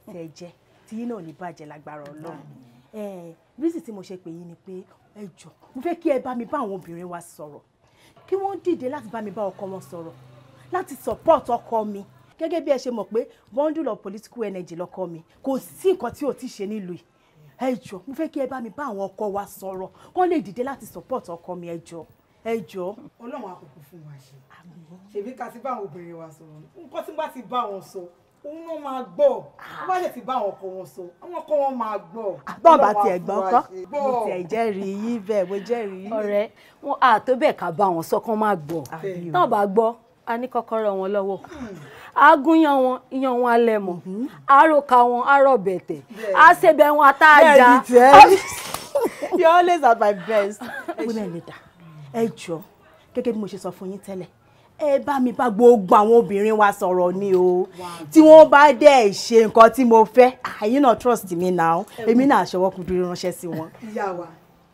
tẹ́ jẹ́ tí yín náà ní bàjẹ́ lágbára Ọlọ́run rísì tí mo ṣe pè yín ni pé ẹ jọ̀ọ́ mo fẹ́ kí ẹ bá mi bá àwọn obìnrin wa sọ̀rọ̀ kí wọ́n dìde láti bá mi bá ọkọ wọn sọ̀rọ̀ láti support ọkọ mi gẹ́gẹ́ bí ẹ ṣe mọ̀ pé bundle of political energy lọ́kọ mi kò sí nǹkan tí ò ti ṣe nílùú yìí ẹ jọ̀ọ́ mo fẹ́ kí ẹ bá mi bá àwọn ọkọ wa sọ̀rọ̀ kán lè dìde láti support ọkọ mi ẹ jọ̀ọ́. Ọlọ́run àkókò fún wa ṣe ṣèbí ká ti bá àwọn obìnrin wa sọ̀rọ̀ nǹkan tí bá ti bá wọn sọ òun náà máa gbọ́ wọ́n bá lè ti bá àwọn ọkọ wọn sọ àwọn ọkọ wọn máa gbọ́. bọ́ọ̀ bá tiẹ̀ gbọ́ kọ́ mo tiẹ̀ jẹ́rìí yín bẹ́ẹ̀ mo jẹ́rìí yín. ọ̀rẹ́ wọn à tó bẹ́ẹ̀ ká bá wọn sọ kán máa gbọ́ náà bá gbọ́ a ní kọ́kọ́rọ́ wọn lọ́wọ́ agúnyán wọn iyán wọn alẹ́ mọ̀ àròkà wọn àròbẹ̀tẹ̀ àṣebẹ̀ wọn àtàjà. You always at my best. Rúmẹ̀lẹ́dà ẹ jọ̀ọ́ gẹ́gẹ́ bí mo ṣe sọ fún yín tẹ́lẹ̀ ẹ bá mi bá gbogbo àwọn obìnrin wa sọ̀rọ̀ ni o tí wọ́n bá dẹ̀ ṣe nǹkan tí mo fẹ́ you no trust me now èmi náà ṣọwọ́ kúndùn ránṣẹ́ sí wọn. Ìyá wa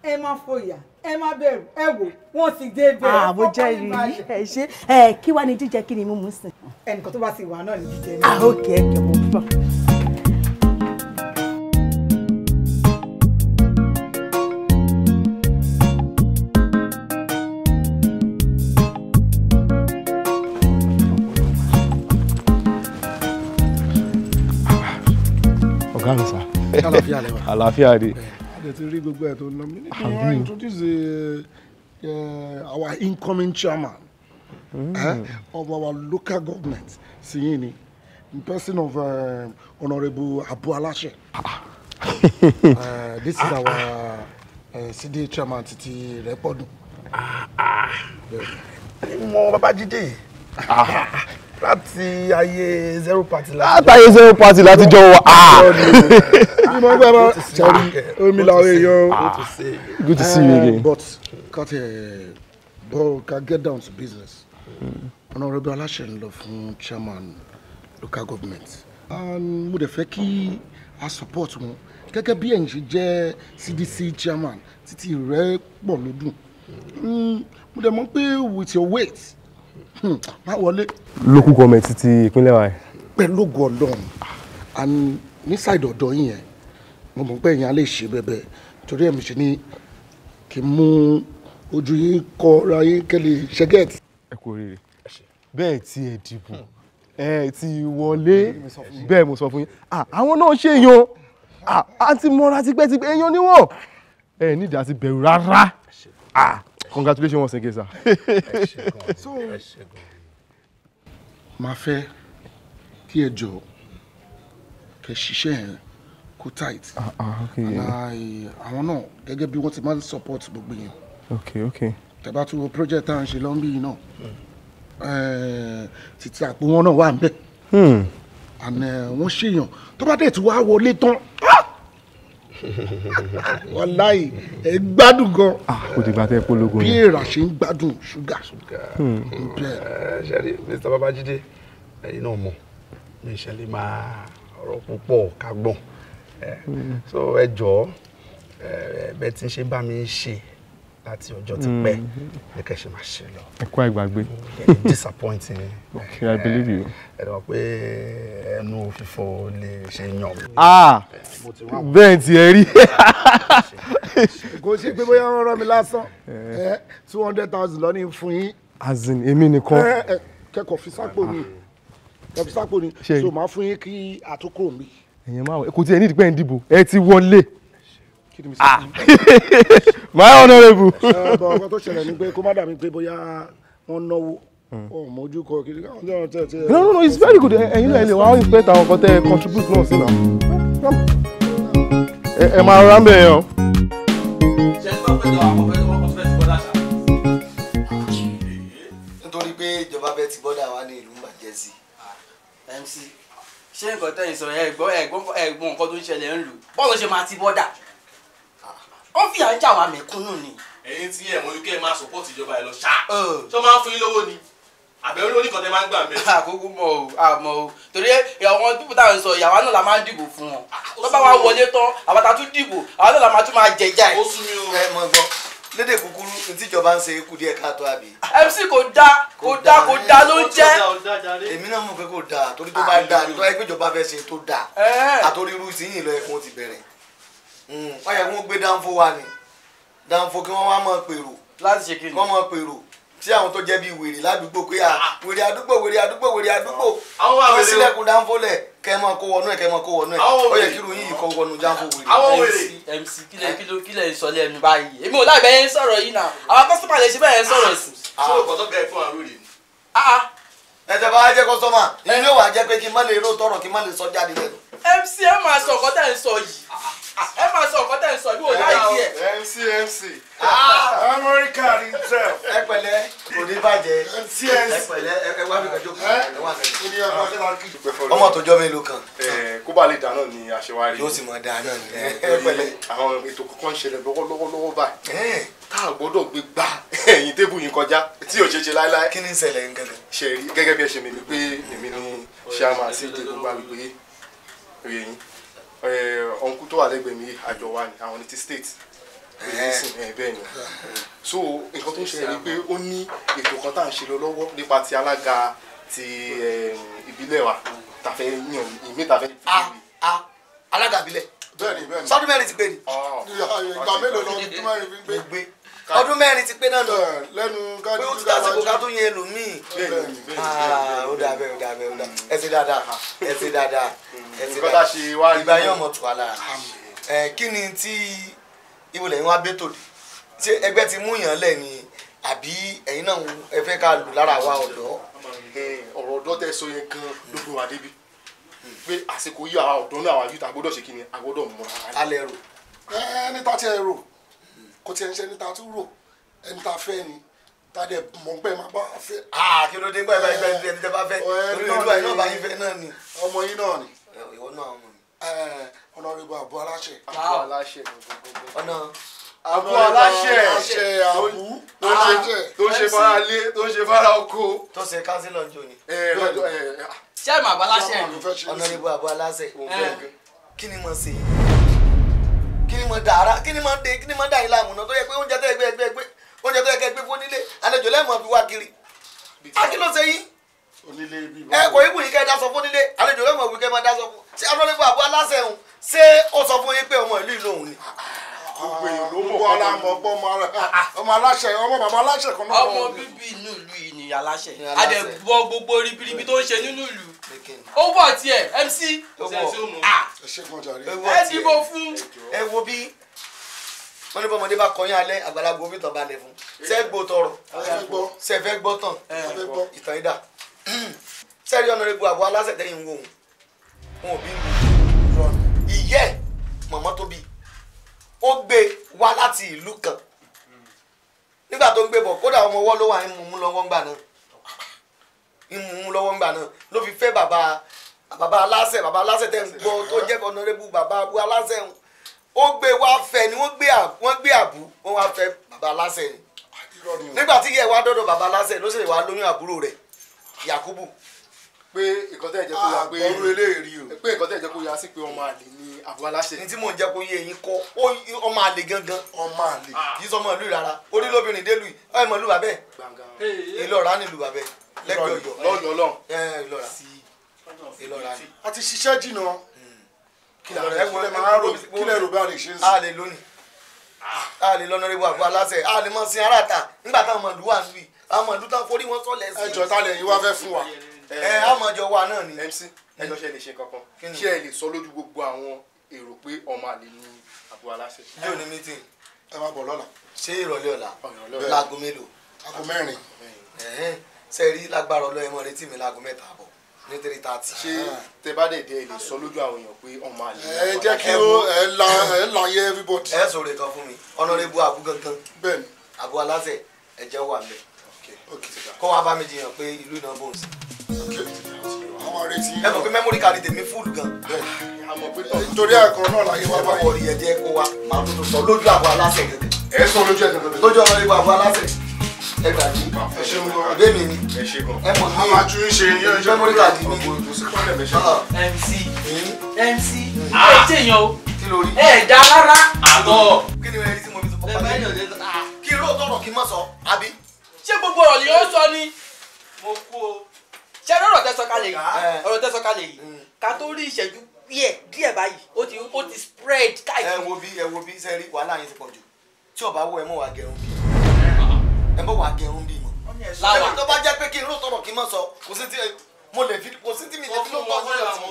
ẹ má fòyà ẹ má bẹ̀rù ẹ wò wọ́n ti dé bẹ́ẹ̀. Mo jẹ́rìí ẹ ṣe kí wàá ní jíjẹ kí ni mímú sìn. ẹnìkan tó bá ti wà náà ní jíjẹ ní. Okay mo bọ̀. Ọ̀gá mi sá. Àlàáfíà lẹ wà. Àlàáfíà ni. A ti rí gbogbo ẹ̀ tó ń lọ mí. I introduce our incoming chairman of our local government, Siyini, in person of Honorable Abu Alashe. This is our CDA chairman, Titi Repodun. Mo Babajide. Láti ayé zero party láti. Látàyè zero party láti jọ wà. Mo gbẹ́ bá ṣẹ́rí omi làwọn èèyàn. Good to see you again. But can get down to business. Honorable Alashe ń lọ fún chairman local government. Mo dẹ̀ fẹ́ kí a support wọn gẹ́gẹ́ bí ẹ̀yin ṣe jẹ́ CDC chairman títí rẹ̀ pọ̀ lódùn. Mo dẹ̀ mọ̀ pé with your weight má wọlé. Local government ti ìpínlẹ̀ wa. Pẹ̀lú ògo Ọlọ́run and ní side ọ̀dọ̀ yín yẹn mo mọ̀ pé ẹ̀yin á lè ṣe bẹ́ẹ̀ torí ẹ̀mí ṣe ní kí n mú ojú yín kọ́ra yín kẹ́lẹ̀ ṣẹ́gẹ́ẹ̀tì. Ẹ kú oríire bẹ́ẹ̀ tí ẹ dìbò ẹ ti wọlé bẹ́ẹ̀ mo sọ fún yín àwọn náà ṣe èèyàn a ti mọ́ra tipẹ́tipẹ́ èèyàn níwọ̀n ẹ nídìí àti bẹ̀rù rárá Congratulations once again, sir. So, máa fẹ́ kí ẹ jọ kẹ́ ṣiṣẹ́ yẹn kó tight. Àwọn náà gẹ́gẹ́ bí wọ́n ti máa ń support gbogbo yẹn. Okay. Tẹ́ bá tún wo project tá à ń ṣe lọ́nbí yìí náà. Títí àpò wọn náà wà ń bẹ̀. Wọ́n ṣèyàn tó bá dé tí wàá wọlé tán. Wàláì ẹ gbádùn gan. Kò dìgbà tẹ́ polówó bí yẹn. èèrà ṣe ń gbádùn ṣúgà. Ṣẹ́rí Mr. Babájídé ẹ̀yin náà mọ̀ mi ìṣẹ̀lẹ̀ máa ọ̀rọ̀ púpọ̀ kágbọ̀n so ẹ jọ̀ọ́ bẹ́ẹ̀ tí ń ṣe bá mi ṣe láti ọjọ́ ti pẹ́ ní kẹ́ ṣe máa ṣe lọ. Ẹ kú àìgbàgbé. Disappointing. Okay, I believe you. Ẹ lọ pé ẹnu òfìfo lè ṣe yàn. Bẹ́ẹ̀ tí ẹ rí. Kò ṣe pé bóyá wọ́n rán mi lásán 200,000 lọ ní fún yín. As in èmi nìkan. Kẹ́kọ̀ọ́ fi sápò ni so máa fún yín kí àtúkò mi. Ẹ̀yin máa wọ kò tí ẹ ní ìdípẹ́ ìdìbò ẹ ti wọlé. My honourable. Bọ̀ ọkọ tó ṣẹlẹ̀ ni pé kó má dàbí pé bóyá wọ́n náwó. Mojú kọ kiri káwọn jẹ́ ọ̀tẹ̀ tí. No, it's very good. Ẹ̀yin náà ẹ lè wá inspect àwọn kan tẹ́ contribute náà sí náà. Ẹ máa rà ń bẹ̀ yẹn o. Nítorí pé ìjọba bẹ́ẹ̀ ti bọ́dà wá ní ìlú bàjẹ́ sí. MC ṣé nǹkan tẹ́yìn sọ ẹ̀gbọ́n nǹkan tó ń ṣẹlẹ̀ ń lù bọ́ọ̀lù ṣe máa ti bọ́dà wọ́n fi à ń jà wá mẹ̀kúnnù ni. ẹ̀yin tí ẹ̀ mọ̀ wípé máa support ìjọba ẹ̀ lọ ṣá tó máa ń fún yín lówó ni àbẹ̀wò lórí kan tẹ́ máa ń gbà mẹ́. àkókò mọ̀ o torí àwọn pípọ̀ táwọn sọ ìyàwó náà la máa ń dìbò fún wọn tó bá wá wọlé tán àwọn tá tún dìbò àwọn náà la máa tún máa jẹjà ẹ̀. ó sún mi o. Ẹ mọ̀ gbọ́ lédè kúkúrú tíjọba ń ṣe kú díẹ̀ káàtó àbí. MC kò dá ló ń jẹ́. Èmi náà mọ̀ pé kò dáa torí tó bá dáa tó yẹ pé ìjọba fẹ́ ṣe tó dáa àtòrí irú ìsìnyìn lọ ẹ̀kún ti bẹ̀rẹ̀. Wọ́n yẹ kí wọ́n gbé dánfó wa ni dánfó kí wọ́n wá mọ̀ pèrò láti ṣe kí ni. kọ́ mọ̀ pèrò tí àwọn tó jẹ́ bíi wèrè ládùúgbò pé wèrè àdúgbò wọ́n sílẹ̀kùn dánfó lẹ̀ kẹ́ mọ̀ kó wọnú ẹ̀ ó yẹ kí irú yìí kọ́ wọnú dánfó wèrè. MC kílẹ̀ ń sọ lẹ́nu báyìí èmi ò láì bẹ́ẹ̀ ń sọ̀rọ̀ yìí náà àwọn kọ́sítọ́mà lè ṣe bẹ́ẹ̀ ń sọ̀rọ̀ sí. ṣé o kò tó bẹ́ẹ̀ fún àrùn rè ni. Ẹ̀jẹ̀ bá wá jẹ́ kọ́sítọ́mà ìlú yóò wá jẹ́ pé kí n má lè ró tọrọ kí n má lè sọ jáde lẹ́nu. MC ẹ máa sọ nǹkan tẹ́ ń sọ yìí ẹ máa sọ nǹkan tẹ́ ń sọ yìí wò láì kí ẹ. MC America ni tẹ. Ẹ pẹ̀lẹ́ kò ní bàjẹ́. ẹ pẹ̀lẹ́ ẹ wá bí kan jókòó ẹ wá kẹ́kẹ́. Ọmọ tó jọ mélòó kan. Kó bá lè dáná ni àṣewárí. Yóò sì mọ dáná ni. Ẹ pẹ̀lẹ́. Àwọn ètò kankan ń ṣẹlẹ̀ lọ́wọ́lọ́wọ́ báyìí. Tá a gbọ́dọ̀ gbé gbá ẹ̀yìn tébù yín kọjá tí ò ṣe ṣe láéláé. Kí ni ń ṣẹlẹ̀ ń gẹ́gẹ́? Ṣe rí gẹ́gẹ́ bí ẹ ṣe mi pé èmi ni chairman sí ìdè gbogbo àgbègbè oyè yín. Ọ̀nkú tó wà lẹ́gbẹ̀ẹ́ mi àjọ wa ni àwọn ní ti state. Bẹ́ẹ̀ ni. So nǹkan tó ń ṣẹlẹ̀ ni pé ó ní ètò kan tá à ń ṣe lọ lọ́wọ́ nípa ti alága ti ìbílẹ̀ wa tàfẹ́ yàn ìmí tàfẹ́. Alága ìbílẹ̀. Bẹ́ẹ̀ni. Sọdún mẹ́rin ti pé ni. Ìgbà mélòó lọ ọdún mẹ́rin fi ń gbé? Ọdún mẹ́rin ti pé náà lọ. Lẹ́nu pé ó ti dásìkò ká tó yẹ ẹlòmíì. Ó dà bẹ́ẹ̀. Ẹ ṣe dáadáa. Ìgbà yóò mọ̀ tù wá lára. Kí ni tí ìwòlẹ̀ yín wá bẹ́ tòde? Ṣé ẹgbẹ́ ti mú yàn lẹ̀ ni àbí ẹ̀yin náà ẹ fẹ́ ká lù lára wa ọ̀dọ́? Ọ̀rọ̀ ọ̀dọ́ tẹ́ sọ yẹn gan ló gbé wa débi pé àsìkò yí àwọn ọ̀dọ́ náà àwọn yúta gbọ́dọ̀ ṣe kí ni agbọ́dọ̀ múra. Alẹ́ rò. Ẹni tá tiẹ̀ rò kò tiẹ̀ ń ṣe ẹni tá tún rò ẹni tá fẹ́ ni tá dẹ̀ mọ̀ pé máa bá fẹ́. Kí ló dé gbọ́ ẹni tẹ́ bá fẹ́ orí ìlú àyè náà bá yín fẹ́ náà ni. Ọmọ yín náà ni. Ìwọ náà ọmọ mi. Honorable Abu Aláṣẹ. Ọ̀nà Abu Aláṣẹ Abu tó ń ṣe fara lé tó ń ṣe fara oko. Tó ṣe kánsílọ̀ njó ni. Ṣé àmọ́ Abu Aláṣẹ ni? Honorable Abu Aláṣẹ. Kí ni mo ṣe? Kí ni mo dà yín láàmú náà tó yẹ pé oúnjẹ tó yẹ gbé oúnjẹ tó yẹ kẹ́ gbé fún nílé àlejò lẹ́mọ̀ fi wá kiri. Kí ló ṣe yín? Kò yí bùyí kẹ́ ẹ dáṣọ fún nílé àlejò lẹ́mọ̀ fi kẹ́ ẹ máa dáṣọ fún. Ṣé Honorable Abu Aláṣẹ ń ṣé ó sọ fún yín pé ọmọ ìlú ìlòhùn ni? Gbogbo ara mọ̀ pọ̀ ọmọ aláṣẹ ọmọ bàbá aláṣẹ kan náà. Ọmọ bíbí inú ìlú yìí ni aláṣẹ. A dẹ̀ gbọ́ gbogbo ribiribi tó ń ṣe nínú ìlú. Ó wọ̀ tiẹ̀ MC. Ẹ Ẹ dìbò fún. Ẹ wo bí wọ́n ní bọ́mọdé bá kọyán alẹ́ àgbàlagbà omi tàn balẹ̀ fún sẹ́gbó tọrọ sẹ́fẹ́ gbọ́ tán ìtàn ìdá sẹ́rí ọ̀nàrẹ́bù àbọ̀ aláṣẹ tẹ́yìn wò wọn ò bí mi ìyẹ́ mọ̀mọ́ tó bí ó gbé wá láti ìlú kan nígbà tó ń gbé bọ̀ kódà ọmọ ọwọ́ ló wà ń mú lọ́wọ́ ńgbà náà ló fi fẹ́ bàbá aláṣẹ tẹ́ ń gbọ́ tó jẹ́ ọ̀nàrẹ́bù bàbá àbú aláṣẹ ń ó gbé wá fẹ́ ni wọ́n gbé àbú wọ́n wá fẹ́ bàbá aláṣẹ ni nígbà tí yẹ wá dọ́dọ̀ bàbá aláṣẹ ló sì wá lóyún àbúrò rẹ̀ Yakubu pé nǹkan tẹ́ ẹ jẹ́ kó ya pé ọ̀rọ̀ eléyìí o pé nǹkan tẹ́ ẹ jẹ́ kó ya sí pé ọmọ àlè ni àbú aláṣẹ. ní tí mò ń jẹ́ kó yé eyín kọ́ ọmọ àlè gangan ọmọ àlè kì í sọ ọmọ ìlú rárá onílóbìnrin délùú yìí ọ̀ ìmọ̀ ìlú bàbẹ́ Ìlọra nílùú bàbẹ́ lẹ́gbẹ̀ẹ́ Ọ̀yọ́ Ìlọra Ìlọra ni. a ti ṣiṣẹ́ jìnnà kí lẹ rò bá lè ṣe é sí. a lè lónìí a lè lọ́nà rẹ̀ bọ̀ àbú aláṣẹ a lè mọ̀ sí aráàta nígbà táwọn ọmọ ìlú wà nílùú àwọn ọmọ ìlú tán forí wọn sọ̀lẹ̀ sí. ẹjọ́ ta lẹ̀ yín wá fẹ́ fún wa. àmọ̀jọ wa náà ni. MC ẹjọ́ ṣe lè ṣe kankan ṣé ẹ lè sọ lójú gbogbo àwọn èrò pé ọmọ àlè ni àbú aláṣẹ. yóò ní mítìn. ẹ máa bọ̀ lọ́la. ṣé ìrọ̀lẹ́ ọ̀la láago mélòó. aago 4. sẹ́ẹ̀rí lágbára ọlọ́yẹ mọ́ retí mi láago 3 àbọ̀ ní 3:30. ṣé tẹ bá dẹ̀ lè sọ lójú àwọn èèyàn pé ọmọ àlè. ẹ jẹ́ kí ẹ la yẹ everybody. ẹ sọ̀rọ̀ kan fún mi ọ̀nàrẹ́bù àbú gangan. bẹ́ẹ̀ni. àbú aláṣẹ ẹ̀jẹ̀ wà ń bẹ̀. kọ́ wa bá mi jiyàn pé ìlú iná bò ń sí. àwọn arètí. ẹ mọ̀ pé mẹ́mórì káàdì tèmi fúlù gan. nítorí ẹ̀kan náà láyé wá báyìí. ọ̀rọ̀ ẹ̀jẹ̀ kó wa máa tó sọ lójú àbú aláṣẹ gangan. ẹ sọ lójú ẹ̀ gangan. lójú ọ̀nàrẹ́bù àbú aláṣẹ ẹ gbà mí ẹ ṣeun gan ìbé mi ni ẹ mọ̀ ní àmàjú ń ṣe yẹn ẹjọ́ mẹ́mórì káàdì mi. MC ẹ jẹyàn o kí ló rí. ẹ dá rárá. àgọ́ kí ni ẹni tí mo fi sọ pọ́ pàdé kí ló tọrọ kí n má sọ àbí. ṣé gbogbo ọ̀rọ̀ ni ó sọ ni mo kú o. ṣé ọ̀rọ̀ tẹ́ sọ kalẹ̀ yìí ká tó rí ìṣẹ́jú díẹ̀ báyìí ó ti spread káàkiri. ẹ wo bí sẹ́rí wàhálà yẹn ti pọ̀ jù tí ọba wọ ẹ mọ̀ wá gẹrun bí ẹ mọ̀ wá gẹrun bí mọ̀. láwa tó bá jẹ́ pé kí n ló tọrọ kí n má sọ kò sí tí mo lè fi kò sí tí mi lè fi ló tọ́ sí ọ̀sìn.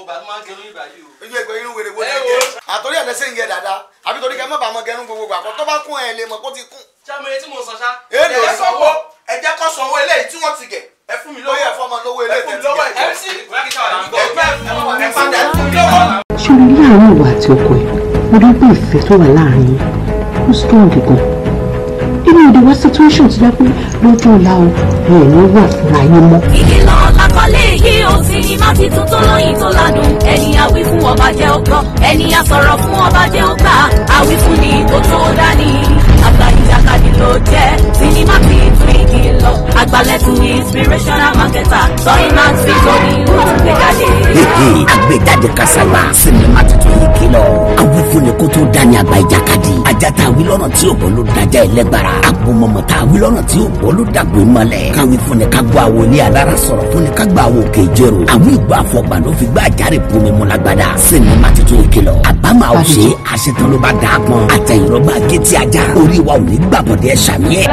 ojú ẹgbẹ́ irun wèrè wo lè gẹ àtọ́rí ẹ̀ lẹ́sẹ̀ ń gẹ dáadáa àbí torí kẹ́ mọ̀ bá mọ gẹrun gbogbo àkọ́ tó bá kún ẹ̀ lè mọ̀ kó ti kún. sàmúlẹ̀ tí mo sọ ṣá. ẹ sanwó ẹ jẹ́ kó sanwó eléyìí tí wọ́n ti gẹ̀ ẹ fún mi lówó. ó yẹ fọmọ lówó eléyìí tẹ̀ ti gẹ̀. MC ẹ padà fún mi lówó. ṣòro láàrin ìwà àti ọkọ ẹ mo rí pé ìfẹ́ tó wà láàrin yín ó strong gan inú ìdíwọ́ situation ti dá pé lọ́jọ́ ọ̀la o ẹ̀ ní wà fúnra yín mọ́. ìkìlọ̀ làkọlé yìí ò sinimá ti tuntun lóyìn tó ládùn ẹni àwí fún ọba jẹ́ ó gbọ́ ẹni àsọ̀rọ̀ fún ọba jẹ́ ó gbà àwí fún ni kò tó dání àgbà ìjàkadì ló jẹ́ sinimá ti tún ìkìlọ̀ àgbàlẹ̀tún inspirational marketer sọyìn max victory ló tún gbé jáde. àgbéjáde kasaba sinimá tuntun ìkìlọ̀ àwí fún ni kò tó dání àgbà ìjàkadì ajá àwí lọ́nà tí ò bọ́ ló dájá ẹlẹ́gbàrà àgbọ̀mọ̀mọ̀ tá àwí lọ́nà tí ò bọ́ ló dàgbé mọ́lẹ̀ káwí fún ni ká gbọ́ àwọ̀ ilé alára sọ̀rọ̀ fún ni ká gbọ́ àwọ̀ òkè ìjẹ́rò àwí ìgbọ́ àfọ̀gbà ló fi gbá àjàre bomi mu lágbádá sinimá tuntun ìkìlọ̀ àbámọ̀ àwòṣe àṣetán ló bá dà á pọn àtẹ̀yìnrọ̀bá gétí ajá orí wa ò ní gbàbọ̀dé ẹ̀ sàmì ẹ̀.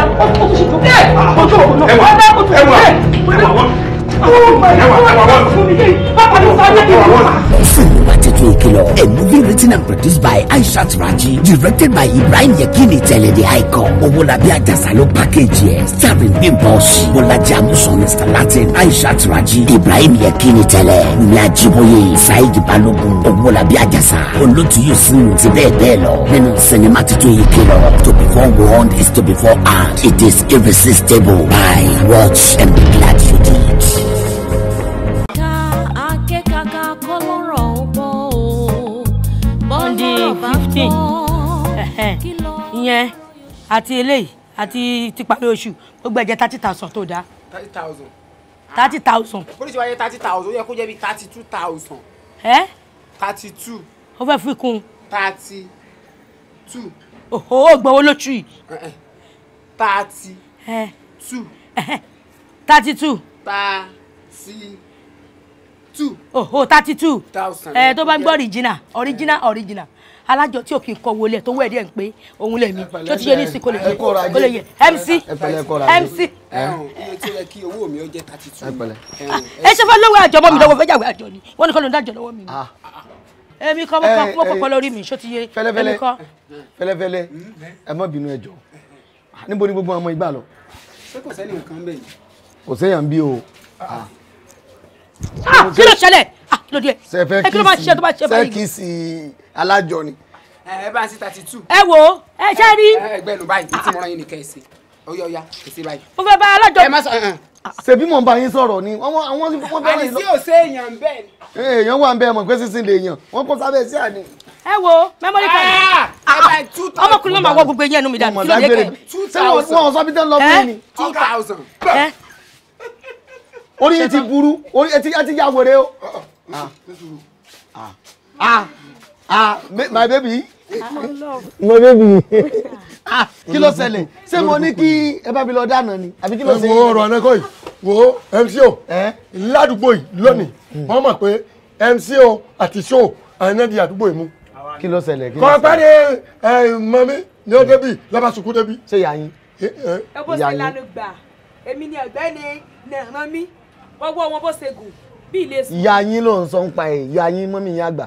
Sinima tuntun ìkìlọ̀, a movie written and produced by Aishat Raji, directed by Ibrahim Yekini Tẹ̀lé the Icon, Owolabi Ajasa ló package yẹ, starring Bimbo Oshi, Bọ́lájí Amusan, Mr. Latin, Aishat Raji, Ibrahim Yekini Tẹ̀lé, Wumi Ajiboye, Saheed Balogun, Owolabi Ajasa, Olótú Yusu ti bẹ́ẹ̀ bẹ́ẹ̀ lọ. Nínú sinima tuntun ìkìlọ̀, to be forewarned is to be forearmed. It is irresistible. Buy, watch and be glad you did. ìyẹn àti eléyìí àti tipari oṣù gbogbo ẹ̀jẹ̀ 30,000 tó dáa. 30,000. 30,000. polisi wáyé 30,000 ó yẹ kó jẹ́ bí 32,000. ẹ́ 32. ó fẹ́ fi kún. 32. ó gbowó lóṣù yìí. 32. 32. 32. Oho 32. 1,000. Tó bá ń gbọ́ original alájọ tí ò kì í kọ wọlé tó wẹ̀ díẹ̀ ń pé òun lè mi tó ti yé ní sí kò lè yẹ MC iye tí ó yẹ kí owó mi ó jẹ́ 32. ẹ ṣe fẹ́ lọ́wọ́ àjọ mọ́ mi lọ́wọ́ fẹ́ jàwé àjọ ni wọ́n ní kọ́ ló ń dájọ́ lọ́wọ́ mi. èmi kọ́ mo kọ́kọ́ lórí mi ṣó ti yé fẹ́lẹ́fẹ́lẹ́ ẹ má bínú ẹ jọ̀ọ́ níbo ni gbogbo ọmọ ìgbà lọ. ṣé kò sẹ́ni nǹkan bẹ́ẹ̀ yìí. kò séèyàn bí o. kí ló ṣẹlẹ̀ kí ló dé kí ló máa ṣe tó bá ṣe báyìí. sẹ́kìsì alájọ ni. ẹ bá ń sí 32. ẹ wo ẹ ṣe rí. ẹgbẹ́ nu báyìí tí mo rán yín ní kẹ́sì ọyọ kẹ́sì báyìí. mo fẹ́ bá alájọ. ẹ má sọ ṣebí mò ń bá yín sọ̀rọ̀ ni wọ́n fẹ́ràn yín lọ. àní sí òsè èèyàn bẹ́ẹ̀ ni. èèyàn wà ń bẹ́ẹ̀ mọ̀ pé sísìn lè yàn wọ́n kó sábẹ́ sí àní. ẹ wo memory card ọmọkùnrin náà máa wọ gbogbo eyín ẹnu mi dànù kí ló dé kẹ. 2000 wọ́n sọ bí tẹ́ ń lọ fún mi. 2000. orí yìí ti burú orí ẹ ti ya wèrè o. My baby my baby kí ló ṣẹlẹ̀ ṣé mo ní kí ẹ bá mi lọ dáná ni àbí kí ló ṣe. wo ọ̀rọ̀ ẹ̀nẹ́kọ́ yìí wo MCO ládùúgbò yìí lónìí wọ́n mọ̀ pé MCO àti show àìní di àdúgbò yìí mú. kí ló ṣẹlẹ̀ kí ló ṣẹlẹ̀. kọ́ pẹ́ ní mọ́mí ní ó débi lọ́ba sùkú débi. ṣé ìyá yín. ẹ bó ṣe lanu gbà èmi ni ọ̀gbẹ́ni nàrán mi ọwọ́ wọn bó ṣe gùn bí ilé sùn. ìyá yín ló ń sọ ń pa ẹ̀ ìyá yín mọ́mí yín àgbà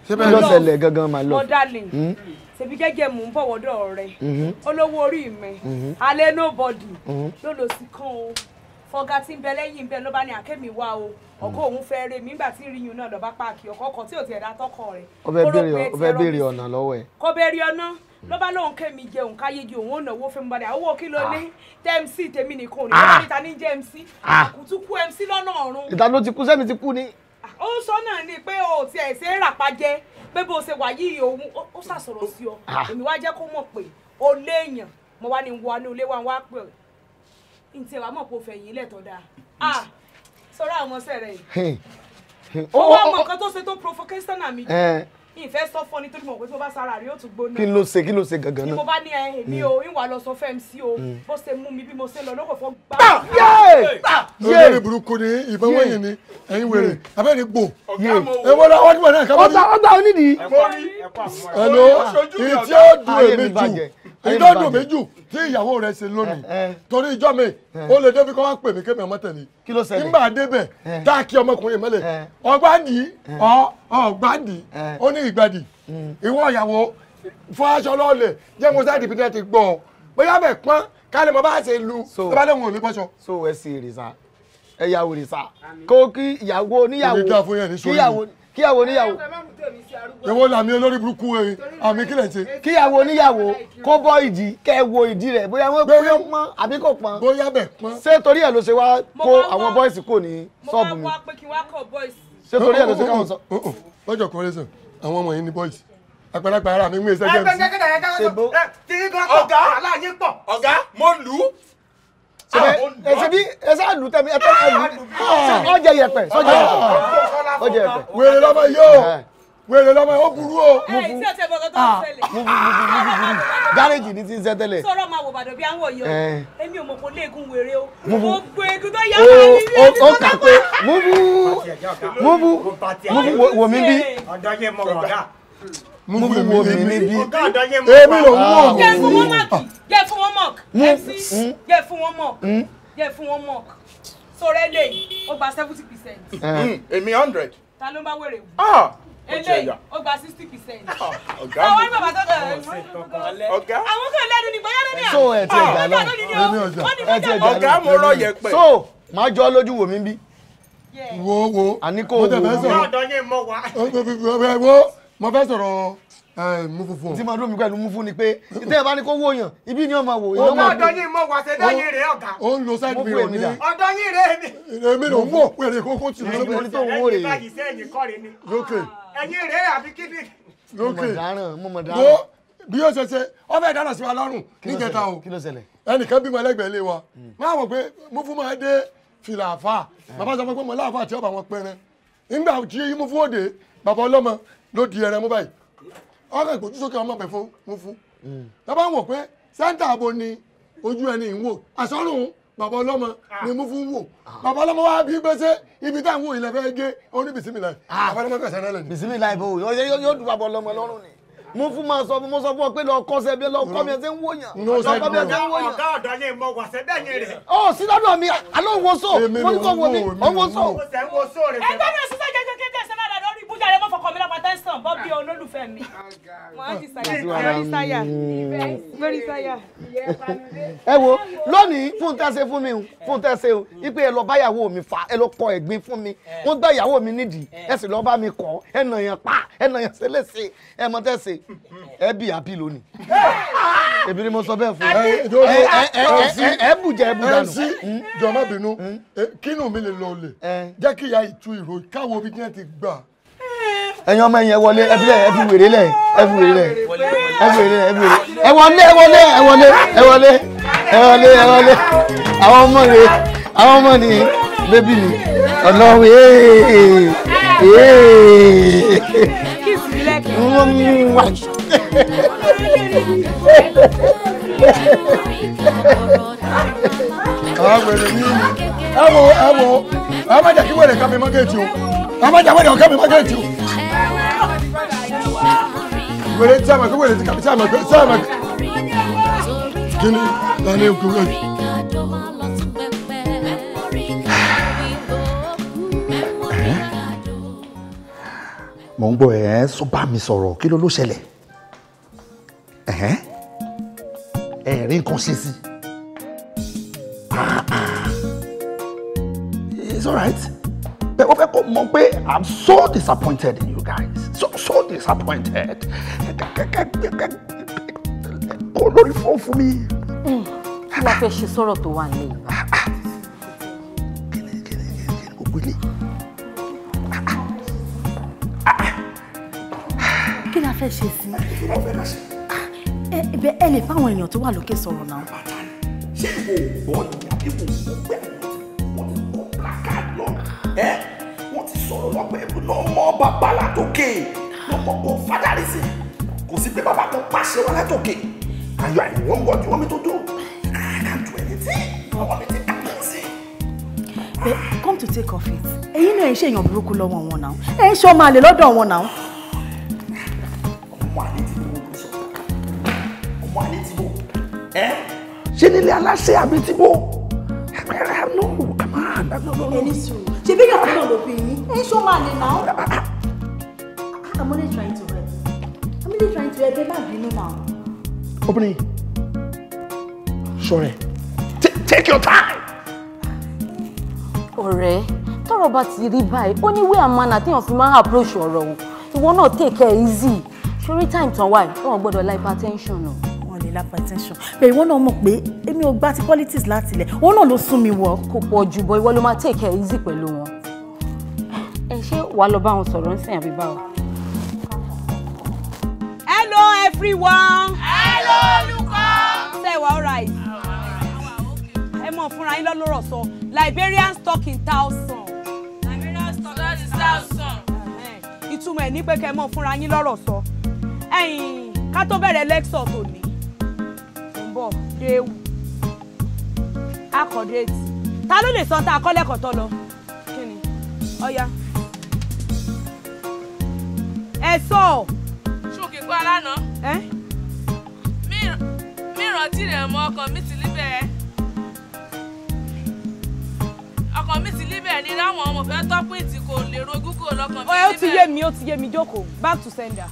kí ló ṣẹlẹ̀ gangan máa lọ. mo darling ṣebí gẹ́gẹ́ mò ń bọ̀ wọ́dọ̀ rẹ̀ olówó orí mi alẹ́ nobody ló lọ sí kan o fọgá tí ń bẹ lẹ́yìn bẹ́ẹ̀ ló bá ní àkẹ́mi wá o ọkọ òun fẹ́ rè mí nígbà tí ríyun náà lọ bá páàkì ọkọ kan tí ò tiẹ̀ dá tọkọ rẹ̀. ó fẹ́ béèrè ọ̀nà lọ́wọ́ ẹ̀. kò béèrè ọ̀nà ló bá lóun kẹ́mi jẹun káyéjì òun ò náwó fún mi bọ́dà owó kí ló ní tmc tèmi nìkan ò ní wọ́n níta ní jẹ́ mc àkùtù kú mc lọ́nà ọ̀run. ìta ló ti kú sẹ́mi ti kú ni. ó sọ náà ni pé o ti ẹ̀ ṣe é ràpájẹ́ pé bó ṣe wà yìí òun ó ṣàṣọ̀rọ̀ sí ọ èmi wá jẹ́ kó mọ̀ pé o léèyàn mo wá ní wọ ní ilé wa wá pè ọ́ ntí wàá mọ̀ pé o fẹ̀yìn ilẹ̀ tó dáa sọ̀rọ̀ àwọn ọmọọṣẹ́ rẹ̀ yìí ó wá mọ̀ nǹkan tó ṣe tó provocation àmì ìfẹ́ sọ fún ọ nítorí mọ̀ pé tó bá sára rí ó tún gbóná. kí ló ṣe gangan náà. ni mo bá ní èmi o ìwà lọ sọ fẹ́ MC o bó ṣe mú mi bí mo ṣe lọ lóko fọ́ gbá. olórí burúkú ni ìbọn wẹ̀yìn ni ẹ̀yin wèrè abẹ́rẹ́ gbò èwo la wọ́n náà kábọ̀ ní. ọgbà onídìí. ẹ̀lò ìtí ó dùn èmi jù ìdọ́dùn mi jù tí ìyàwó rẹ̀ ṣe lónìí torí ìjọ mi ó lè débi kó wá pè mí kémi ọmọ tẹ̀lé kí ló ṣẹlẹ̀ nígbà débẹ̀ dáàkì ọmọkùnrin mẹ́lẹ̀ ọgbàdì ọgbàdì ó ní ìgbàdì ìwọ ìyàwó fún aṣọ lọ́ọ̀lẹ̀ jẹ́ mo sáà dìbìtẹ́ ti gbọ́ bóyá bẹ̀ pọ́n kálí mo bá ṣe lu tó bá lẹ́wọ̀n òní bọ́ṣọ. so ẹ sì rìsà ẹ yà wò rìsà kó kí ìyàwó oníyàwó kíyàwó oníyàwó. èwo làmì olórí burúkú ẹ àmì kílẹ̀ ṣe. kíyàwó oníyàwó kó bọ́ ìdí kẹ́ ẹ wo ìdí rẹ̀ bóyá wọ́n pọ́n àbí kò pọ́n. bóyá bẹ̀ pọ́n. ṣé torí ẹ̀ ló ṣe wá kó àwọn bọ́ìsì kò ní ṣọ́ọ̀bù mi. mo wá pé kí n wá kọ bọ́ìsì. ṣé torí ẹ̀ ló ṣe káwọn sọ. lọ́jọ́ kan lẹ́sàn àwọn ọmọ yìí ní bọ́ìsì àgbàlagbà ara mi ń gbé sẹ́gẹ̀ ọ̀gá mo lù ú. ṣe bí ẹ sá lù tẹ̀mí ẹ tẹ́ ẹ lù ọjẹ yẹpẹ sọjẹ yẹpẹ ọjẹ yẹpẹ. wèrè lọ́mọ yóò wèrè lọ́mọ yóò burú o. gáréjì ní ti ń ṣe tẹ́lẹ̀. sọ̀rọ̀ máa wò bàdàn bí àwọn yọ èmi ò mọ̀ kó léegun wèrè o mo gbé egun tó yá ó kà pé múbú wò mí bí múbú wò mí bí èmi ló ń wò. jẹ́ fún wọn mọ̀kì jẹ́ fún wọn mọ̀kì MC jẹ́ fún wọn mọ̀kì jẹ́ fún wọn mọ̀kì sọ̀rọ̀ eléyìí ó gba 70%. èmi 100. ta ló ń bá wèrè wò. eléyìí ó gba 60%. àwọn ní bàbá tó bẹ̀rẹ̀ ọ̀gá àwọn kan lẹ́nu ní gbọ́yá lónìí. so ẹ ti gbà lọ ọ̀gá mo rọ yẹpẹ. so máa jọ lójú wò mí bí. wo àní kò wo mo fẹ́ sọ̀rọ̀ mú funfun. tí mo dún mi pẹ̀lú mú fún ni pé ìtẹ́ ẹ̀ bá ní kó wó yàn ibi ni ọmọ wò. ọ̀dọ́ yín mọ̀ wá ṣe dẹ́yìn rẹ̀ ọ̀gá. ó ń lo side mirror ní. ọ̀dọ́ yín rẹ̀ mi. èmi ló ń wò pẹ̀lú kókó tì mí. ẹni tó ń wò rè é. báyìí sẹ́yìn kọ́ rẹ̀ ni. lókè. ẹ̀yin rẹ̀ àbí kíni. lókè. mo mọ̀ dáná. wo bí ó ṣe ṣe ọ fẹ́ dáná sí wa lọ́rùn níjẹta o. kí ló ṣẹlẹ̀. ẹnìkan bímọ ẹlẹ́gbẹ̀ẹ́ lé wa máa wọ̀ pé mú fún máa dé fìlà àfà bàbá sọ pé mo láàfà tí ọba wọn pẹrẹ nígbà tí mú fún òde bàbá ọlọ́mọ ló di ẹrẹ mú báyìí ọkọ̀ ìgbójú sókè ọmọ bẹ̀ fún mú fún bàbá wọ̀ pé sẹ́ńtà àbò ni ojú ẹni ń wò àsọ́rùn bàbá ọlọ́mọ ni mú fún wò bàbá ọlọ́mọ wa bí gbèsè ibi tá à ń wò ilẹ̀ fẹ́ gé oní bisimilá bàbá ọlọ́mọ kẹsàn-án náà lẹ́nu. bisimilá ibo yóò dùn bàbá ọlọ́mọ lọ́rùn ni mo fún ma sọ mo sọ fún ọ pé lọ kọ́ sẹ́bi lọ kọ́ mi ẹ ṣe ń wòyàn lọ kọ́ mi ẹ ṣe ń wòyàn. ọ̀gá ọ̀dọ́ yín mọ̀ wá ṣe dẹ́yìn rẹ̀. ọ sí lọ́dọ̀ mi àlọ́ wo so mo ní kó wo mi ọ wo so. ẹgbẹ́ náà sísá jẹjẹ kéde ṣe náà lórí ibú jáde mọ́ fọkàn mi lọ́pàá tẹ́sán bọ́ bí olólùfẹ́ mi. Wọ́n ti sáyà lórí sáyà. Ẹ wo lónìí fún tẹ́sẹ̀ fún mi fún tẹ́sẹ̀ o ipe ẹ lọ bá ìyàwó mi fà ẹ lọ kọ ẹ̀gbin fún mi wọ́n gbá ìyàwó mi nídìí ẹ sì lọ bá mi kọ́ ẹ nà yàn pa ẹ nà yàn ṣẹlẹ̀ṣẹ̀ ẹ mọ tẹ́sẹ̀ ẹ bí àbí lónìí. Èmi ni mo sọ bẹ́ẹ̀ fún ẹ bùjẹ ẹ bùjẹ nù. Jọ̀ọ́ má bínú kínú mi lè lọ olè jẹ́ kí ìyá ìtú ìró káwọn omi jẹ́ ti gbà. Ẹ̀yin ọmọ yẹn wọlé ẹ fi wèrè lẹ̀ ẹ fi wèrè lẹ̀ ẹ fi wèrè lẹ̀ ẹ wọlé àwọn ọmọ ni bébí ni ọlọ́run ẹ má jẹ́ kí wẹ̀rẹ̀ ká mi mágẹ́ẹ̀tì o ẹ má jẹ́ wẹ̀rẹ̀ ká mi mágẹ́ẹ̀tì o. Wẹ̀rẹ̀ tí a máa kí wẹ̀rẹ̀ tí a máa kí kí ni lálẹ́ òkú rẹ̀. Mo ń gbọ́ ẹ̀ sọ bá mi sọ̀rọ̀ kí ló ṣẹlẹ̀ ẹ̀rín kan ṣe sí. It's alright. But I'm so disappointed in you guys. So disappointed. Kò lórí fún mi. Kí la fẹ́ ṣe sọ̀rọ̀ tó wà nílẹ̀ yìí? Kí la fẹ́ ṣe sí? Ẹ lè fáwọn èèyàn tó wà lókè sọ̀rọ̀ náà. Ṣé ìwọ ni àbí wò ó pẹ́ wọ́n ti kọ́ placard lọ? Wọ́n ti sọ̀rọ̀ lọ́pẹ́ lọ́mọ bàbá látòkè lọ́mọ kò fádàrí sí. Kò sí pé bàbá kan pàṣẹ wá látòkè. And you are the one what you want me to do? I can't do anything. I want me to do anything. But come to take off it. Ẹ̀yin náà ń ṣe èèyàn burúkú lọ́wọ́ wọn náà. Ẹ ń ṣe ọmọ àlè lọ́dọ̀ wọn náà. Ṣé nílé aláṣẹ àbí tí bó? No, come on. Ẹni sùn. Ṣé bí ìyàwó náà ló bí yín? Ẹ ń ṣe ọmọ àlè náà. I'm only trying to help. Ẹ bá bínú náà. Obìnrin, ṣọ̀rẹ́, take your time. Ọ̀rẹ́, tọ́rọ̀ bá ti rí báyìí, ó ní way and manner téèyàn fi máa approach ọ̀rọ̀ o. Ìwọ náà take it easy. Ṣorí time tán wáyé, wọ́n gbọ́dọ̀ la hypertension o. Wọ́n lè la hypertension. Bẹ́ẹ̀ ìwọ náà mọ̀ pé èmi ò gbà ti politics láti ilẹ̀. Òun náà ló sún mi wọ̀. Kò pọ̀ jù bọ́ ìwọ ló máa take it easy pẹ̀lú wọn. Ẹ ṣé wàá lọ bá wọn sọ̀rọ̀ ń sìn àbí báwo? Hello everyone. Hello olùkọ́. Say we all right. Ẹ mọ̀ fúnra yín lọ́lọ́rọ̀ sọ. Liberians talk in thousand. Liberians talk in thousand. Ìtumọ̀ ẹ̀ ní pé kẹ́ mọ̀ fúnra yín lọ́rọ̀ sọ. Ẹ̀yin ká tó bẹ̀rẹ̀ lecture tòní. Mo ń bọ̀ déwù. Akọ̀déètì. Ta ló lè sọ tá a kọ́ lẹ́kọ̀ọ́ tó lọ? Kí ni? Ọya. Ẹ sọ. Ṣókè gbọ́ alánà. Mi rántí rẹ̀ mọ́ ọkàn mi ti líbẹ̀. Ọkàn mi ti líbẹ̀ ni láwọn ọmọ fẹ́ tọ́pìn tí kò lè rogún kò lọ́kàn mi líbẹ̀. Ó ti yé mi jókòó back to sender.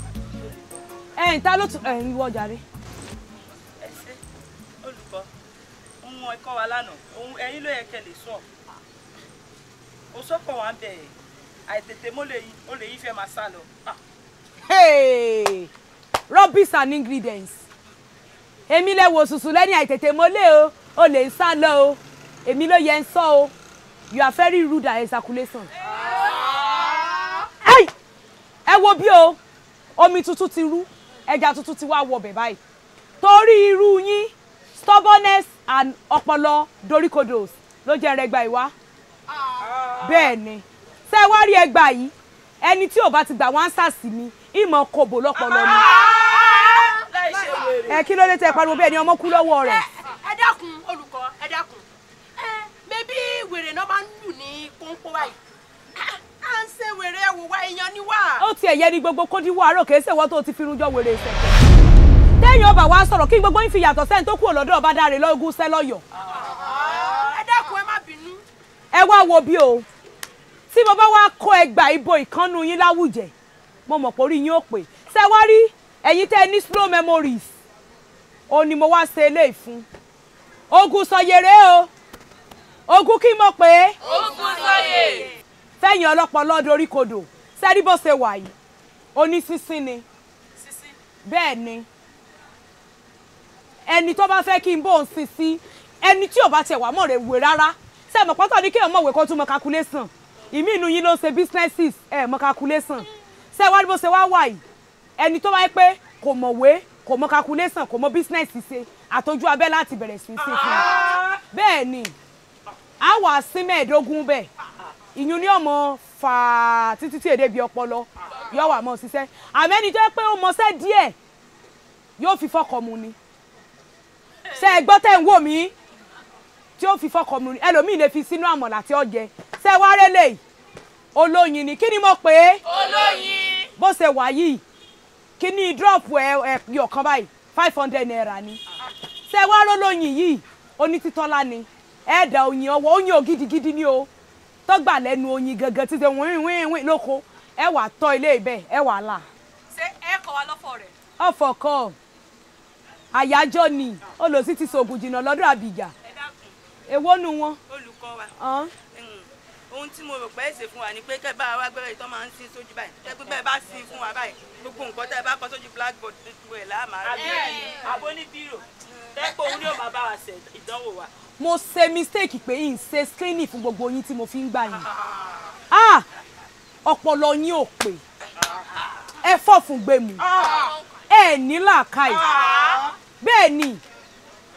Ta ló tún ìwọ jàre. Ẹ ṣé olùkọ́ ohun ẹ̀kọ́ wa lánàá ohun ẹ̀yin ló yẹ kẹ́ lè sọ. O sọ́kọ̀ wá ń bẹ̀ àìtètè mọ́lẹ̀ yìí ó lè yí fẹ́ máa sá lọ. Hey, rubbish and ingredients. Èmi lè wo sùsù lẹ́ni àìtètè mọ́lẹ̀ o lè ń sá lọ o. Èmi ló yẹ ń sọ o. You are very rude at ejaculation. Ẹ wo bí o, omi tuntun ti rú, ẹja tuntun ti wá wọbẹ̀ báyìí. Torí irú yín, stubbornness and ọpọlọ dorikodos ló jẹ́ ẹrẹgba ìwá. Bẹ́ẹ̀ ni, ṣé wá rí ẹgbà yìí, ẹni tí ò bá ti gbà wọ́n á sàsì mi, ìmọ̀ kòbò lọ́pọlọ ni. Kí ló dé tẹ́ pariwo bẹ́ẹ̀ ni ọmọ kú lọ́wọ́ rẹ̀? Ẹ dákun olùkọ́, ẹ dákun. Mẹ́bí wèrè náà máa ń lù ní pọ́npọ́ báyìí. À ń ṣe wèrè ẹ̀wò wá èèyàn ní wá. Ó tiẹ̀ yẹ ni gbogbo kó díwọ́ àárò kèé ṣèwọ́ tó ti fi irun jọ wèrè ìṣẹ̀kẹ̀. Téèyàn ọba wa sọ̀rọ̀ kí gbogbo yín fi yàtọ̀ sẹ́ni tó kú òlọ́dọ̀ ọba dáre lọ́gùn sẹ́lọ́yọ̀. Ẹ dákun ẹ má bínú. Ẹ wá wo bí o, tí mo bá wá kó ẹgbà ibo ìkànnù yín láwùjẹ mo mọ̀ pé orí yín ó pè ṣé wá rí ẹ̀yin tẹ́ ní slow memories ó ní mo wá ṣe eléyìí fún ogun sọyèrè o ogun kí mo pé ogun sọyè fẹ̀yìn ọlọ́pọlọ dorí kodò sẹ́rí bó ṣe wà yìí oní sísín ni bẹ́ẹ̀ ni ẹni tó bá fẹ́ kí n bò ń sin sí ẹni tí ò bá tiẹ̀ wà mọ̀ rẹ̀ wè rárá ṣe mọ̀ pọ́tọ̀ ní kéèyàn mọ̀wé kó tún mọ calculation ìmí inú yín ló ń ṣe businesses ẹ̀ mọ calculation ṣe wá ní bó ṣe wá wà yìí ẹni tó bá yẹ pé kò mọ̀wé kò mọ calculation kò mọ business ṣe àtọ́jú abẹ́ láti bẹ̀rẹ̀ sí ṣe fún un bẹ́ẹ̀ ni a wà sí mẹ́ẹ̀ẹ́dógún bẹ́ẹ̀ ìyún ní ọmọ fà títí tí èdè bí ọpọlọ yóò wà mọ́ ṣiṣẹ́ àmẹ́ni tó yẹ pé ó mọṣẹ́ díẹ̀ yóò fi fọ́kọ̀ mu ni ṣe ẹ gbọ́ tẹ̀ ń wò mí tí ó fi fọ́kọ̀ mu ni ẹlòmíì lè fi sínú àmọ̀là tí ó jẹ ṣe wá rélé olóyin ni kí ni mo pè é olóyin bó ṣe wà yìí kí ni drop ẹ̀yọ̀ kan báyìí 500 naira ni ṣe wá rólóyin yìí onítítọ́lá ni ẹ̀ẹ́dà oyin ọwọ́ oyin ò gidigidi ni o tọ́gbà lẹ́nu oyin gangan tí ṣe wíwíwí lóko ẹ wà tọ́ ilé ibẹ̀ ẹ wà là. ṣé ẹ kọ́ wa lọ́fọ̀ rẹ̀. ọ̀fọ̀ kọ́ àyájọ́ ni olùsí ti sògùn jìnnà lọ́dọ̀ àbíjà èwo nu wọn. olùkọ́ wa ohun tí mo rò pé èsè fún wa ni pé kẹ́ bá wa gbẹ́rẹ́ ìtọ́ máa ń sin sójú báyìí tẹ́gbẹ́ bẹ́ẹ̀ bá sin fún wa báyìí gbogbo nǹkan tẹ́ bá kọ sójú blackboard rẹ̀ láàmà rẹ̀ àbó ní bírò tẹ́pọ̀ òun ni ó máa bá wa ṣe ìdánwò wa. mo ṣe mistake pé yìí ń ṣe screening fún gbogbo yín tí mo fi ń gbà yín ọpọlọ yín ò pé ẹ fọ́ fún gbẹmú ẹ ní làákàyè bẹ́ẹ̀ ni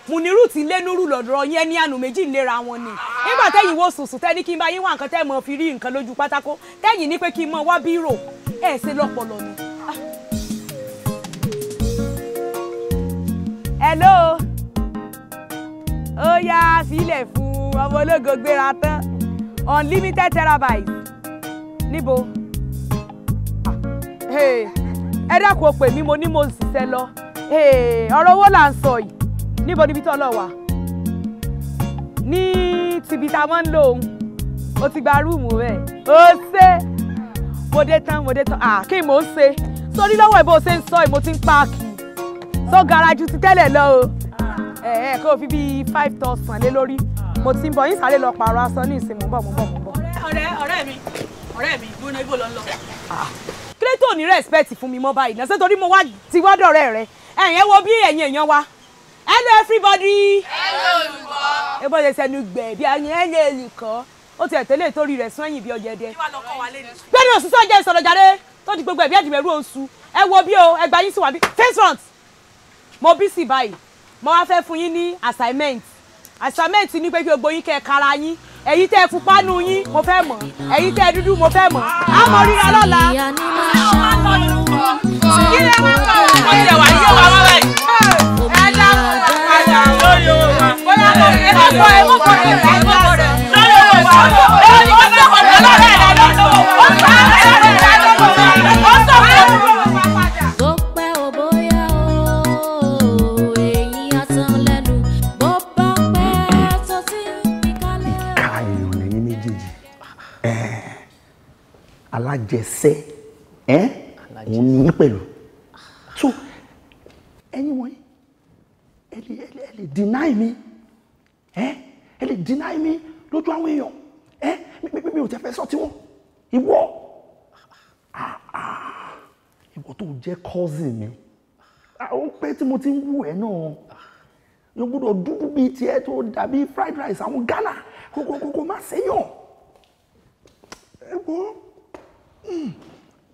Muniru ti lé nuru lọ́dọ̀ yín ẹni àánú méjì lera wọn ni nígbà tẹ́yìn wo sùsù tẹ́ ní kí n bá yín wá nǹkan tẹ́ mọ̀ fi rí nǹkan lójú pátákó tẹ́yìn ní pé kí n mọ̀ wá bírò ẹ̀ ṣe lọ́pọlọ ni. hello ó yá sílẹ̀ fún ọmọ ológo gbéra tán unlimited terabyte níbo ẹ dákun ó pè mí mo ní mo ṣiṣẹ́ lọ ọ̀rọ̀ owó là ń sọ yìí níbo níbi tó lọ wà ní tìbí tá a máa ń lò ó o ti gba rúùmù rẹ̀ ó ṣe mo dé tán kí mo ṣe sórí lọ́wọ́ ìbò ṣe ń sọ ìmo ti ń páàkì tó gara ju ti tẹ́lẹ̀ lọ o kó o fi bíi 5,000 lé lórí mo ti ń bọ̀ yín sáré lọ pààrọ̀ aṣọ ní ìsìn mo ń bọ̀. ọ̀rẹ́ mi gbóná ibo lọ ń lọ. kí ló tó ní respect fún mi mọ́ báyìí náà ṣé torí mo wá ti wọ́dọ̀ rẹ̀ ẹ̀yìn wo bí ẹ̀yin èèyàn wa. Hello everybody. Hello olùkọ́. Ebo ṣe sẹ́nu gbẹ̀ bí ayin ẹ̀yẹ olùkọ́. Ó ti ẹ̀tẹ́lẹ̀ torí rẹ̀ sún ẹ̀yìn bí ọ̀jẹ̀dẹ̀. Kí wàá lọ kọ́ wa lé ní. Gbẹ́ni òṣìṣẹ́ jẹ́ ìsọ̀rọ̀ jáde tó di gbogbo ẹ̀bí ẹ̀dìmẹ̀rú oṣù. Ẹ wo bí o, ẹgbàá yín sì wà bí. Face front. Mo bí sí báyìí. Mo wá fẹ́ fún yín ní assignment. Assignment ní pé kí gbogbo yín kẹ́ kára yín. Ẹ̀yin tẹ́ pupa nù yín, mo fẹ́ mọ̀. Ẹ̀yin tẹ́ dúdú, mo fẹ́ mọ̀. A mọ̀ ríra lọ́la. Kí lè wá kọ́ wa? Ó ti wà yé wa wá báyìí. alájẹsẹ́ òun ní pẹ̀lú so ẹ̀yin wọ̀nyí ẹ lè deny mi ẹ lè deny mi lójú àwọn èèyàn mi ò tẹ́ fẹ́ sọ tiwọn ìwọ tó jẹ́ cousin mi ó pẹ́ tí mo ti ń wù ẹ́ náà yóò gbọ́dọ̀ dúdú bíi tiẹ̀ tó dàbí fried rice àwọn Ghana kókó má ṣèyàn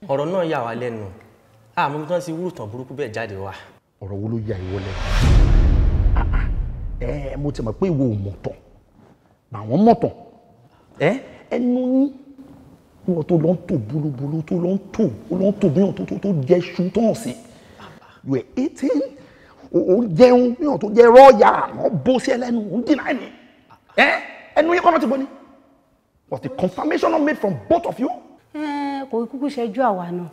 ọ̀rọ̀ náà yà wá lẹ́nu àmọ́ bí wọ́n ti wúrù tàn burúkú bẹ́ẹ̀ jáde wá. ọ̀rọ̀ wo ló ya ìwọ lẹ́nu mo ti mọ̀ pé ìwọ ò mọ̀ tán àwọn mọ̀ tán ẹnu yín wọ́n tó lọ ń tò búlúbúlú tó lọ ń tò bíyàn tó jẹ́ ṣu tán sí you are eating ó jẹun bíyàn tó jẹ́ rọ́ọ̀yà àwọn bó sí ẹlẹ́nu ó ń dínà ẹni ẹnu yín kọ́ náà ti bọ́ ni was the confirmation not made from both of you. kò kúkú ṣẹjú àwa náà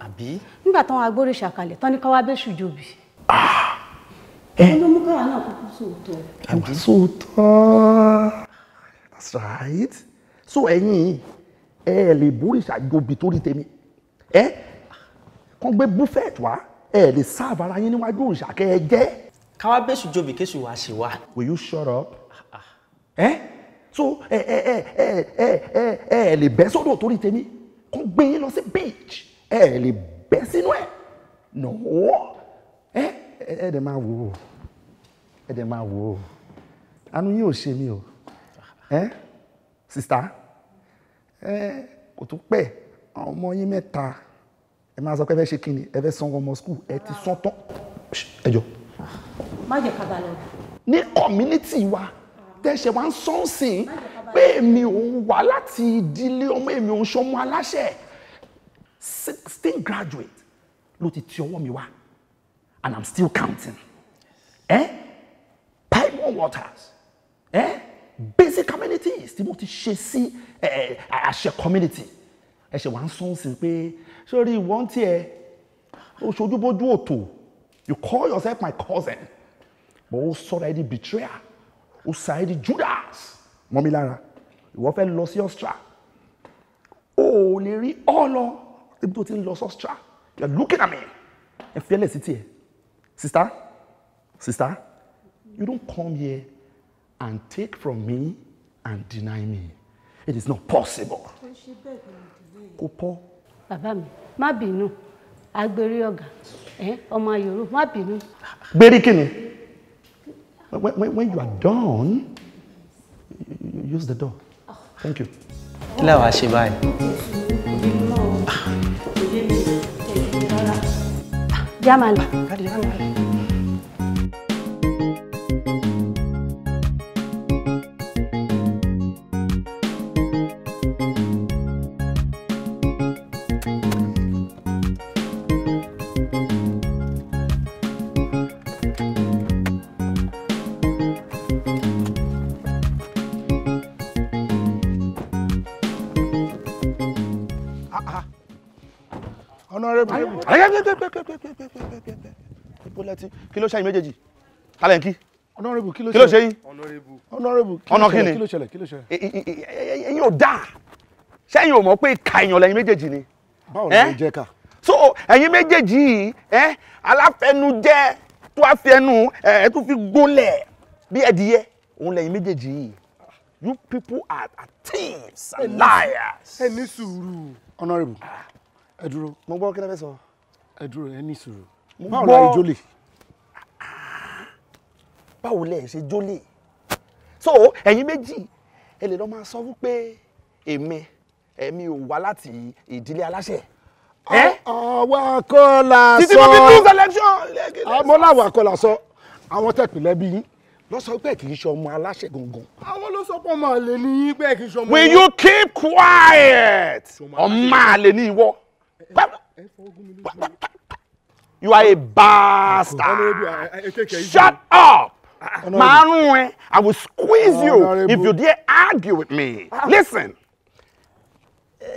nígbà táwọn agbórí ṣàkàlẹ̀ tán ní káwá bẹ́ṣù jòbì. ló mú káwa náà kúkú sóòótọ́. àwa sóòótọ́ that's right so ẹ̀yin ẹ lè bórìṣà jobi torí tèmi kàn gbé buffet wá ẹ lè serve ara yín níwájú òrìṣà kẹ́ ẹ jẹ. káwá bẹ́sù jobi kéṣù wá ṣe wá. will you shut up? So ẹ lè bẹ́ sódò torí tèmi kàn gbé yín lọ sí beach ẹ lè bẹ́ sínú ẹ̀ no ẹ dẹ̀ máa wò ó ẹ dẹ̀ máa wò ó àánú yín ò ṣe mí o sista kò tó pẹ́ àwọn ọmọ yín mẹ́ta ẹ máa sọ pé ẹ fẹ́ ṣe kí ni ẹ fẹ́ san ọmọ school ẹ ti san tán ẹ jọ. má jẹ́ ká balẹ̀. ní community wa tẹ̀sẹ̀ wá ń sọ́nsìn pé èmi ò wá láti ìdílé ọmọ èmi ò ń ṣọmọ aláṣẹ 16 graduate ló ti ti ọwọ́ mi wá and I'm still counting. Pipe waters. Basic amenities tí mo ti ṣe sí àṣẹ community ẹ ṣe wá ń sọ́nsìn pé sórí ìwọ́n tí ẹ oṣojúbójú òtò you call yourself my cousin but ó sọ̀rọ̀ ẹ di betrayer ó sọ ẹ di Judas mọ́ mi lára ìwọ fẹ́ lọ sí Australia ó lè rí ọ lọ ibi tó ti ń lọ sí Australia you are looking at me ẹ fi ẹ lẹ̀ sí tiẹ̀ sister you don't come here and take from me and deny me. It is not possible. Kò pọ̀. Bàbá mi, má bínú. Agbèrè ọ̀gá. Ọmọ Yorùbá, má bínú. Gbérí kí ni? When you are done, you use the door. Thank you. Kí la wá ṣe báyìí? Jámàlì. Kí ló ṣe yín méjèèjì? Talẹ̀nkí. Honorable kí ló ṣe yín? Honorable ọ̀nà kí ni? kí ló ṣẹlẹ̀? Ẹ̀yin ò dáa. Ṣẹ́yìn ò mọ̀ pé ìka èèyàn lẹ́yìn méjèèjì ni. Báwo ló jẹ́ ká? So ẹ̀yin méjèèjì yìí aláfẹnujẹ tó a fi ẹnu ẹ̀ tó fi gólẹ̀ bí ẹdìyẹ òun lẹ́yìn méjèèjì yìí. You people are thieves and liars. Ẹ ní sùúrù. Honorable ẹ dúró. Mo gbọ́ kí lẹ fẹ́ sọ. Ẹ dúró ẹ ní sùúrù. Báwo la ẹ jólè? Báwo lẹ ṣe jólè? So ẹ̀yin méjì ẹ lè lọ máa sọ wípé èmi ò wá láti ìdílé aláṣẹ. Àwa kọ́ la sọ. Títí mo fi lose election. Mo láwa kọ́ la sọ. Àwọn tẹ̀pìlẹ̀ bí yín lọ sọ pé kì í ṣe ọmọ aláṣẹ gangan. Àwọn ló sọ pé ọmọ àlè ni yín pé kì í ṣe ọmọ. Will you keep quiet? Ọmọ àlè ni ìwọ. You are a bastard. Shut up. Màá I will squeeze you if you dare argue with me. Listen.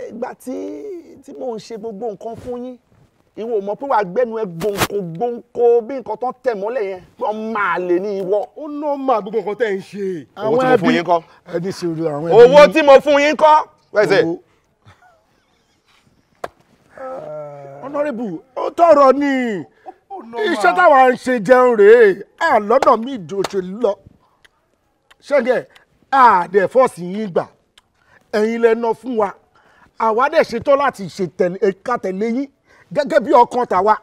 Ìgbà tí mò ń ṣe gbogbo nǹkan fún yín, ìwọ mọ̀ pé wàá gbẹ́nu ẹ gbòǹkò bí nǹkan tán tẹ̀ mọ́lẹ̀ yẹn wọ́n máa lè ní ìwọ. Ó ná máa gbogbo nǹkan tẹ̀ ń ṣe. Owó tí mo fún yín kọ́. Ẹni sùúrù àwọn ẹbí. Owó tí mo fún yín kọ́. Wẹ́sẹ̀. Honorable ó tọrọ ní iṣẹ́ táwa ń ṣe jẹun rèé lọ́nà mi ìdòṣèlú lọ ṣẹ́gẹ̀ àdẹ̀ fọ́ọ̀sì yín gbà ẹ̀yin lẹ́nà fún wa àwa dẹ̀ ṣetán láti ká tẹ̀lé yín gẹ́gẹ́ bí ọkàn tàwa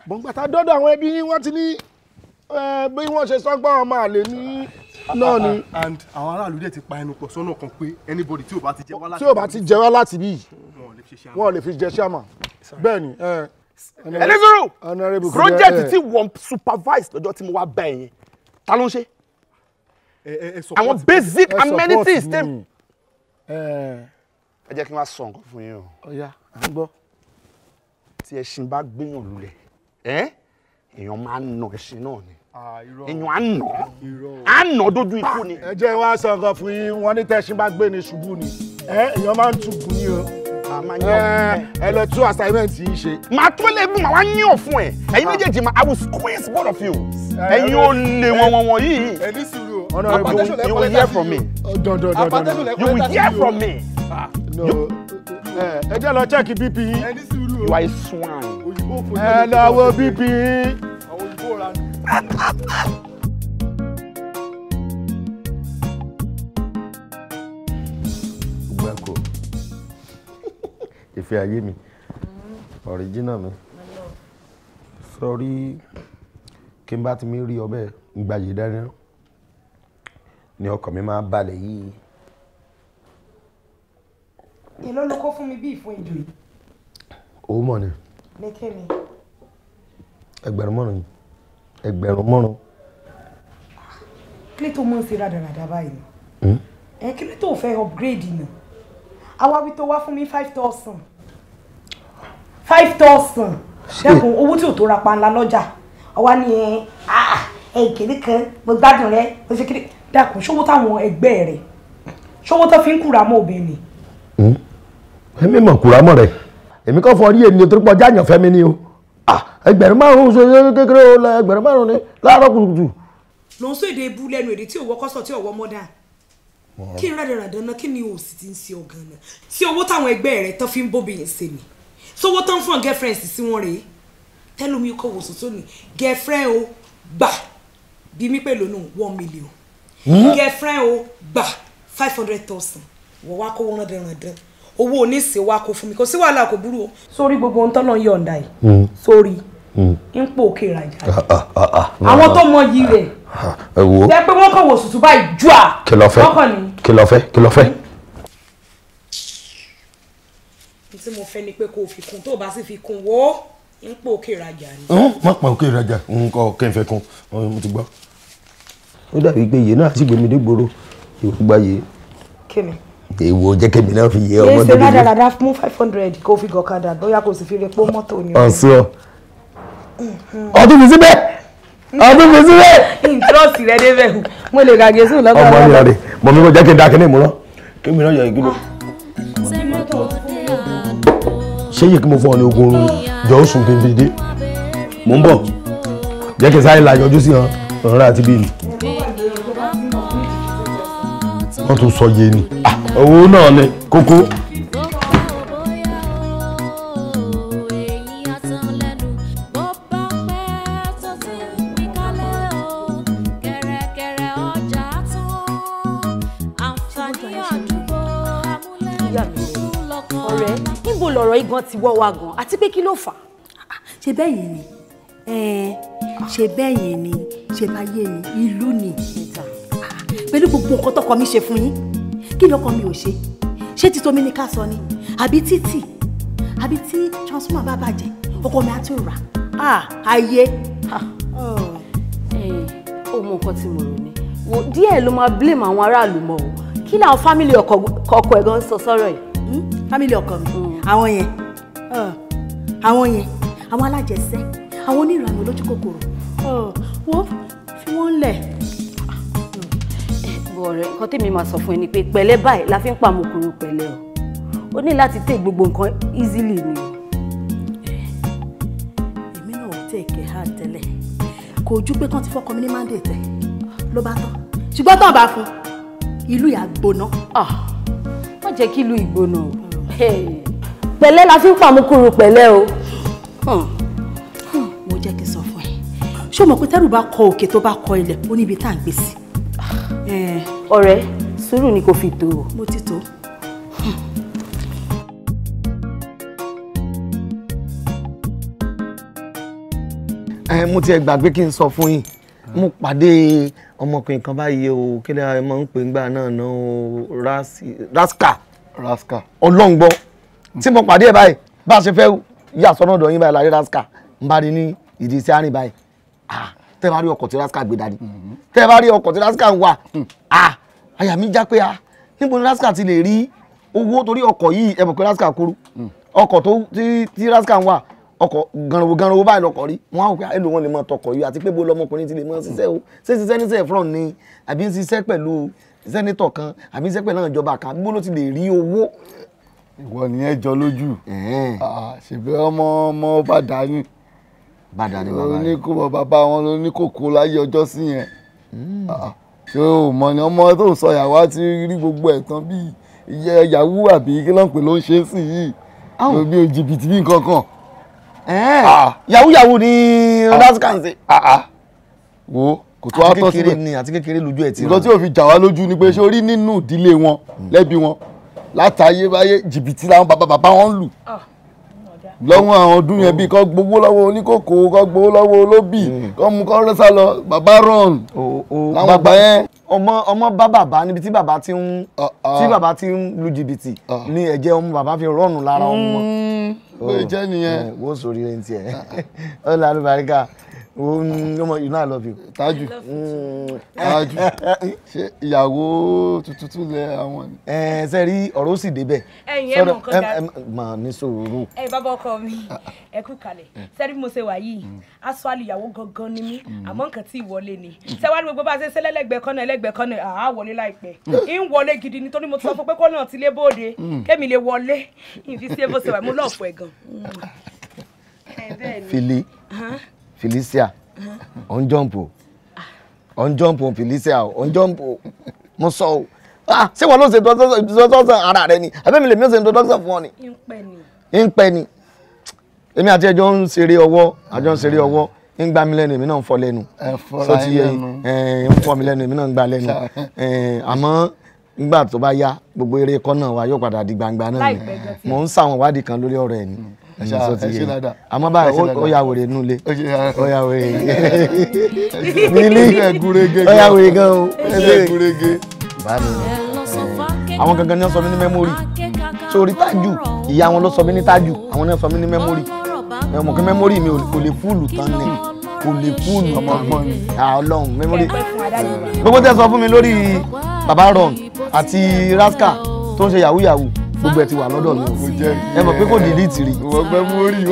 bọ̀ǹgbàtà dọ́dọ̀ àwọn ẹbí yín wọ́n ti ní bí wọ́n ṣe sọ́gbọ́n ọmọ àlè ní náà ni. and àwọn aráàlú dẹ̀ ti pa ẹnu pọ̀ sọ́nà kan pé anybody tí ò bá ti jẹ wá láti bí wọ́n lè fi jẹ ṣáàmà bẹ́ẹ̀ ni. ẹlẹ́sọ̀rọ̀ project tí wọ́n supervise lọ́jọ́ tí mo wá bá ẹ̀yìn ta ló ń ṣe àwọn basic amenities tẹ́ ẹ jẹ́ kí n wá sọ nǹkan fún yín o. Ọ̀ya à ń gbọ́. Tí ẹṣin bá gbéyàn lulẹ̀ èèyàn máa ń nà ẹṣin náà ni èèyàn á nà dójú ikú ni. ẹ jẹ́ wá sọ nǹkan fún yín wọ́n ní tẹ́ṣin bá gbé ni ṣubú ni èèyàn máa ń tùkù ní o. ẹ lọ tún assignment yìí ṣe. màá tún lè gùn màá wá yín ọ̀ fún ẹ ẹ̀yin méjèèjì I will squeeze both of you ẹ̀yin ò lè wọ̀n yìí. ẹ ní sùúrù. You will hear from me. You will hear from me. ẹ jẹ́ lọ check BP yín. Ẹ ní sùúrù o. You are a swine. Ẹ lọ wo BP yín. Àwọn òyìnbó ra ni. Gbẹ́kọ̀ ìfẹ́ ayé mi ọ̀ríjínà mi sọrí kí n bá ti mi rí ọbẹ̀ gbàyè dáná ni ọkàn mi máa balẹ̀ yìí. èló ló kó fún mi bí ìfún ìjò yìí. Owó mọ̀ ni lékè mi. ẹgbẹ̀rún márùn-ún ni ẹgbẹ̀rún márùn-ún. kí ló tó mọ̀ sí rádaràdà báyìí ẹ kí ló tó fẹ́ upgrade náà àwa wí tó wá fún mi 5,000 dẹ́kun owó tí ò tó ra panla lọ́jà àwa ni ẹ kìnní kan mo gbádùn rẹ mo ṣe kìnní dẹ́kun ṣówó táwọn ẹgbẹ́ rẹ̀ ṣówó tó fi ń kúra mọ́ obìnrin. èmi mọ̀ kúra mọ́ rẹ̀ èmi kọ́ fọ rí ènìyàn tó pọ̀ jáàyàn fẹ́ mi ni o ẹgbẹ̀rún márùn-ún ṣe kékeré o ẹgbẹ̀rún márùn-ún ni láàárọ̀ kùtùkùtù. ló ń sọ èdè ebú lẹ́nu èdè tí ò wọ́ kọ́sọ̀ tí ò wọ́ mọ́dà kí n rádà ràdà náà kí ni o sì ti ń ṣe ọ̀gàn náà tí owó táwọn ẹgbẹ́ rẹ̀ tán fi ń bóbi yẹn ṣe ni sówó tán fún girlfriend sí wọn rèé tẹ́lómi kọ̀ wò sọ́tò ni girlfriend o gbà bí mi pè lónìí 1 million girlfriend o gbà 500,000 wọ́n wá kó wọ́n ràdà owó oníṣẹ́ wa kó fún mi kò sí wàhálà kò burú o sórí gbogbo ohun tọ́lọ́ yọ̀ǹda yìí sórí ń pò òkè ìrajà àwọn tó mọ yìí rẹ̀ jẹ́ pé wọ́n kàn wò sùtù báyìí jù à kí ló fẹ́. tí mo fẹ́ ni pé kò fi kún tó bá sì fi kún wó ń pò òkè ìrajà ni. má pa òkè ìrajà nǹkan kẹ́ńfẹ́ kún mo ti gbọ́. ó dàbí pé iye náà sì gbé mi dé gbòòrò ìwúgbà yìí. kí ni. èwo jẹ́ kẹ́mi náà fi yẹ ọmọdé mi. yéé ṣe rádaràdà fún 500 kó fi gọ̀kadà bóyá kò sì fi repo mọ́tò ni. ọ̀sùn ọdún mi síbẹ̀ ọdún mi síbẹ̀. ìtúrọ̀sì rẹ débẹ̀ mo lè gàgé sùn lọ́gbà ọmọ mi rẹ mọ mi kò jẹ́ kí n da kíní ìmúlọ kí mi náà yọ ìgbìlọ. ṣé yìí kí mo fún ọ ní ogun oorun jọ ó sùn kí n fi dé mò ń bọ̀ jẹ́ kí n sáré la yọjú sí ọ̀rọ̀ àti bíi wọ́n tún sọ yé ni owó náà ni kókó. lọ̀rọ̀ igan ti wọ́ wa gan àti pé kí ló fà á. ṣe bẹ́yìn ni ṣe bẹ́yìn ni ṣe báyé ni ìlú ni pẹ̀lú gbogbo nǹkan tọkọ mi ṣe fún yín kí ni ọkọ mi ò ṣe ṣé ti tómi ní ká sọ ni àbí títì àbí tí transformer bá bàjẹ́ ọkọ mi á tún rà ayé. ó mọ nǹkan tí mo rò ní díẹ̀ ló máa blame àwọn aráàlú mọ́ o kí làwọn fámìlì ọkọ ẹ̀ gan sọ sọ́rọ̀ yìí. fámìlì ọkọ mi àwọn yẹn àwọn alájẹsẹ́ àwọn onírànú lójú kòkòrò wọ́n fi wọ́n lẹ̀. ọ̀rẹ́ nǹkan tèmi máa sọ fún ẹ ni pé pẹ̀lẹ́ báyìí la fi ń pàmòkòrò pẹ̀lẹ́ o ó ní láti tẹ gbogbo nǹkan easily ni o. èmi náà ò tẹ̀ kẹ́ hà tẹ́lẹ̀ kò ju pé kán ti fọ́kọ mi ní mandate ló bá tán ṣùgbọ́n tán bá fún ìlú yà gbóná. má jẹ́ kí ìlú ìgbóná o pẹ̀lẹ́ la fi ń pàmòkòrò pẹ̀lẹ́ o. mo jẹ́ kí n sọ fún ẹ ṣé o mọ̀ pé tẹ́rù bá kọ òkè tó bá kọ ilẹ̀ ó níbi tá à ń gbé sí. ọ̀rẹ́ sùúrù ni kò fi tó o. mo ti tó. mo ti ẹ gbàgbé kí n sọ fún yín mo pàdé ọmọkùnrin kan báyìí o kí ni ẹ máa ń pè ńgbà náà náà o raska ọlọ́ngbọ́ tí mo pàdé ẹ báyìí bá a ṣe fẹ́ yà sọ́nà ọ̀dọ̀ yín báyìí láyé raska ń bá rí ní ìdí iṣẹ́ àárín báyìí tẹ́ bá rí ọkọ̀ tí raska gbé dání tẹ́ bá rí ọkọ̀ tí raska ń wà àyà mi já pé níbo ni raska ti lè rí owó torí ọkọ̀ yìí ẹ mọ̀ pé raska kúrú ọkọ̀ tí raska ń wà ọkọ̀ ganranwo báyìí lọkọ̀ rí wọ́n á wò pé èlò wọn lè mọ tọkọ̀ yìí àti pé bó lọmọkùnrin ti lè mọ ṣiṣẹ́ o ṣé ṣiṣẹ́ ní sẹ́frọ̀n ni àbí ń ṣiṣẹ́ pẹ̀lú sẹ́nitọ̀ kan àbí ń ṣiṣẹ́ pẹ̀lú ìjọba kan bó ló ti lè rí owó. ìwọ nìyẹn jọ lójú ṣèbí ọmọ bàdánù bàdánù bàbá rẹ oníkó bàbá wọn ló ní kókó láyé ọjọ́ sí yẹn ṣé o mọ̀ ni ọmọ tó ń sọ ìyàwó á ti rí gbogbo ẹ̀ tán bíi yahoo àbí kí ló ń pè ló ń ṣe sí yìí bí o jìbìtì bí nǹkan kan. yahoo ni ọdásíkàǹsì. wo kò tó wá tọ́ síbẹ̀ àti kékeré lójú ẹ̀ tí nǹkan tí ò fi jà wá lójú ni pé ṣé orí nínú ìdílé wọn lẹ́bi wọn látayébáyé jìbìtì làwọn bàbá wọn ń lù lọ́wọ́ àwọn ọdún yẹn bíi kọ́ gbowó lọ́wọ́ oníkókó kọ́ gbowó lọ́wọ́ olóbì kọ́ mú kọ́ rẹ́sà lọ bàbá rọ̀n láwọn àgbà yẹn. ọmọ bá bàbá níbi tí bàbá ti ń lu jìbìtì ní ẹ̀jẹ̀ ọmọ bàbá fi rọ̀nù lára ọmọ. ó jẹ́ nìyẹn. wọ́n sori rẹ̀ ń tiẹ̀ ó lálẹ́ baríkà ọmọ you know I love you. Tájù ṣe ìyàwó tuntun lẹ àwọn ni. ṣe rí ọ̀rọ̀ ó sì débẹ̀. ẹ̀yin ẹ̀ mọ̀ nǹkan ga. mà ní sòrò. Bàbá ọkọ mi ẹ kú kalẹ̀ sẹ́rí bí mo ṣe wà yìí aṣọ àlìyàwó gangan ni mí àmọ́ nǹkan tí ìwọlé ni sẹ́wárí gbogbo bá ṣe ṣe lẹ́lẹ́gbẹ̀ẹ́ kan náà ẹlẹ́gbẹ̀ẹ́ kan náà àá wọlé láìpẹ́ ń wọlé gidi nítorí mo ti sọ fún pé kó náà ti lé bóde kémi lè wọlé ìfi sí ebó ṣe wà mo lọ́ọ̀fù ẹ̀ gan. Felicia on jump Felicia on jump mo sọ o ṣé wọn ló ṣe introduction ara rẹ ni àbẹ́mi lèmi ó ṣe introduction fún ọ ni. ń pẹ́ ni èmi àti ẹjọ́ ń ṣeré ọwọ́ ń gbá mi lẹ́nu èmi náà ń fọ́ lẹ́nu sọ ti yẹ ń fọ́ mi lẹ́nu èmi náà ń gbá lẹ́nu àmọ́ nígbà tó bá yá gbogbo eré kọ́ náà wa yóò padà di gbangba náà ni mò ń ṣàwọn ìwádìí kan lórí ọ̀rọ̀ ẹ̀ ni sọ ti yẹ àmọ́ báyìí ó yà wèrè nulẹ̀ ó yà wèrè nílí ó yà wèrè gan o àwọn gangan ni wọ́n sọ mí ní mẹ́mórì sórí Tájù ìyá wọn ló sọ mí ní Tájù àwọn náà sọ mí ní mẹ́mórì mọ̀ kí mẹ́mórì mi kò lè fúùlù tán ni kò lè fúùlù ọmọgbọ́n ni Ọlọ́run mẹ́mórì gbogbo tẹ́ sọ fún mi lórí bàbá ron àti rascal tó ń ṣe yahoo gbogbo ẹ ti wà lọ́dọ̀ mi ẹ mọ̀ pé kò delete rí mẹ́mórì ni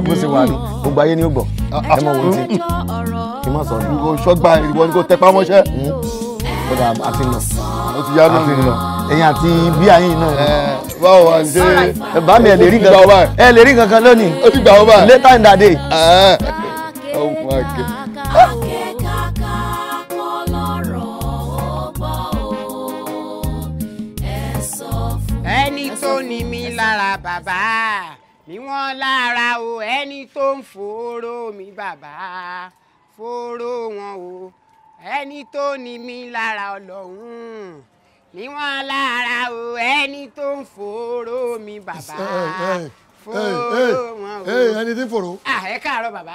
bó ṣe wà ní gbogbo ayé ni ó gbọ́ ẹ mọ̀ wọ́n ti kí n má sọ ní. kò ṣọ́gbà ìwọ ni kò tẹpá mọ́ṣẹ́. ó dà àti nà ó ti yá náà ẹ̀yin àti bí ayé náà. báwo wà ní ṣe bá mi ẹ lè rí kankan lónìí ó ti gbà wọ́n báyìí later in that day. ẹni tó ní mi lára bàbá ni wọ́n lára o ẹni tó ń fòró mi bàbá fòró wọn o ẹni tó ní mi lára Ọlọ́run ni wọ́n lára o ẹni tó ń fòró mi bàbá fòró wọn o. ẹni tí ń fòró. ẹ káàárọ̀ bàbá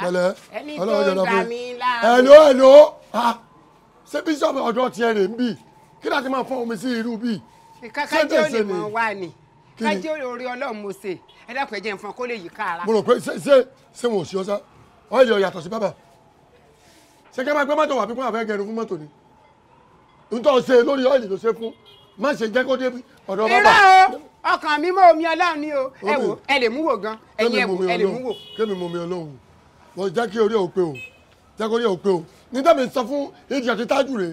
ẹni tó ń dà mí lára. ẹ̀lò ṣé bíṣọ̀bù ọ̀dọ́ tiẹ̀ rè ń bì kí láti máa fọ́ omi sí irú bíi. kájé ò lè mọ wá ni kájé orí Ọlọ́run mo ṣe ẹ dákun ẹ jẹ́ nǹkan kó lè yí kára. mo rò pé ṣé wọn ò sí ọ sá ọ yẹ ọ yàtọ̀ sí bàbá ṣé kí ẹ máa gbé mọ́tò wà pípọ́n àfẹ́ gẹrun fún mọ́tò ni nítorí ṣe lórí ọ́ìlì ló ṣe fún má ṣe jẹ́ kó dé ọ̀dọ̀ bàbá. irọ́ o ọkàn mi mọ́ omi Ọlọ́run ni o ẹ wò ẹ lè mú wò gan ẹ̀yin ẹ wò ẹ lè mú wò. kémi mú mi Ọlọ́run wọ́n jẹ́ kí orí ò pé o jẹ́ kó orí ò pé o ní tẹ́mi sọ fún ìdí àti Tájù rè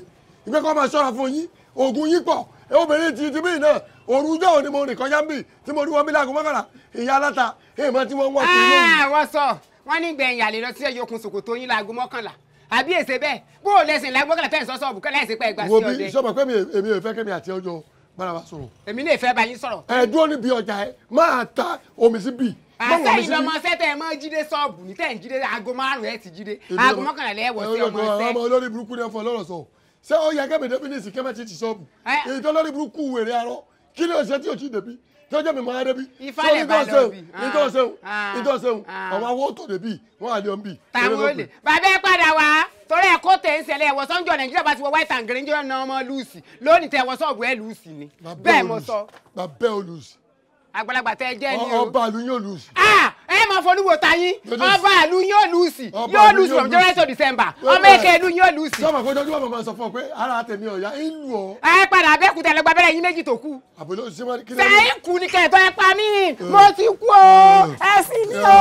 ìgbẹ́ kọ́ máa ṣọ́ra fún yín oògùn yín pọ̀ obìnrin ti bí náà òrùjọ́ òní mo rìn kọjá ń bì tí mo rí wọn bí láago mọ́kànlá ìyá aláta èèmọ̀ tí wọ́n wọ́n sí lóhùn. wọ́n sọ wọ́n ní gbẹ̀yìn àlè lọ sí ẹ̀yọkùn ṣòkòtò yín láago mọ́kànlá àbí èsè bẹ́ẹ̀ bó o lẹ́sìn láago mọ́kànlá tẹ̀ ń sọ́sọ́ òbúkẹ́ láìsí pẹ́ ẹgbà sí ọdẹ. wo bí sọ́mọ̀ pé èmi ò fẹ́ kẹ́mi àti ọjọ́ bára wa sọ̀rọ̀. èmi náà fẹ́ bá yín sọ̀rọ̀. ẹ dúró níbi ọjà ẹ máa ta omi sí bì. àṣẹ ìlọmọ sẹtẹ ẹ mọ jíde ṣọ́ọ̀bù ní tẹ ń jíde aago 5 ẹ ti jíde aago 11 lẹwọ sí ọmọ ẹsẹ. ọmọ olórí burúkú ni ẹ fọ lọ́rọ̀ sọ ṣé ó yẹ kẹ́mi débìnìsì kẹ́mẹ́ ti ti ṣọ́ọ̀bù èyí tó lórí burúkú wèrè arọ kí ló ṣe tí o ti débi tí ó jẹ́ mi máa débi. ìfalẹ̀ bá lọ bí. ìtọ́sẹ̀hún àwọn awó tó débi wọ́n á lé ọ́n bì. táwọn olè bàbá ẹ padà wá torí ẹ kó tẹ̀ ń ṣẹlẹ̀ ẹ̀wọ̀ sọ́njọ́ nàìjíríà bá ti wọ white and green jọ́ náà ọmọ lùsì lónìí tẹ̀ ẹ̀wọ̀ sọ́ọ̀bù ẹ̀ lùsì ni bẹ́ẹ̀ mo sọ. bàbá ò lùsì. àgbàlagbà tẹ jẹ́ ni o. ọba àlù yóò lùsì. ẹ máa fọlúwo tayín ọba àlù yóò lùsì yóò lùsì from January to December ọmọ èké ìlú yóò lùsì. sọ́mà kó jọjú bàbá máa sọ fún ọ pé ara tèmi ọ̀yá ń lù ọ. ẹ padà abẹ́kúta ẹ lọ gba abẹ́rẹ́ yín méjì tó kù. àbúrò ṣé wọ́n kí ló ń bọ̀. sẹ́yìn kù ní kẹ̀tọ́ ẹ pa mí mo ti kú o ẹ sì ní o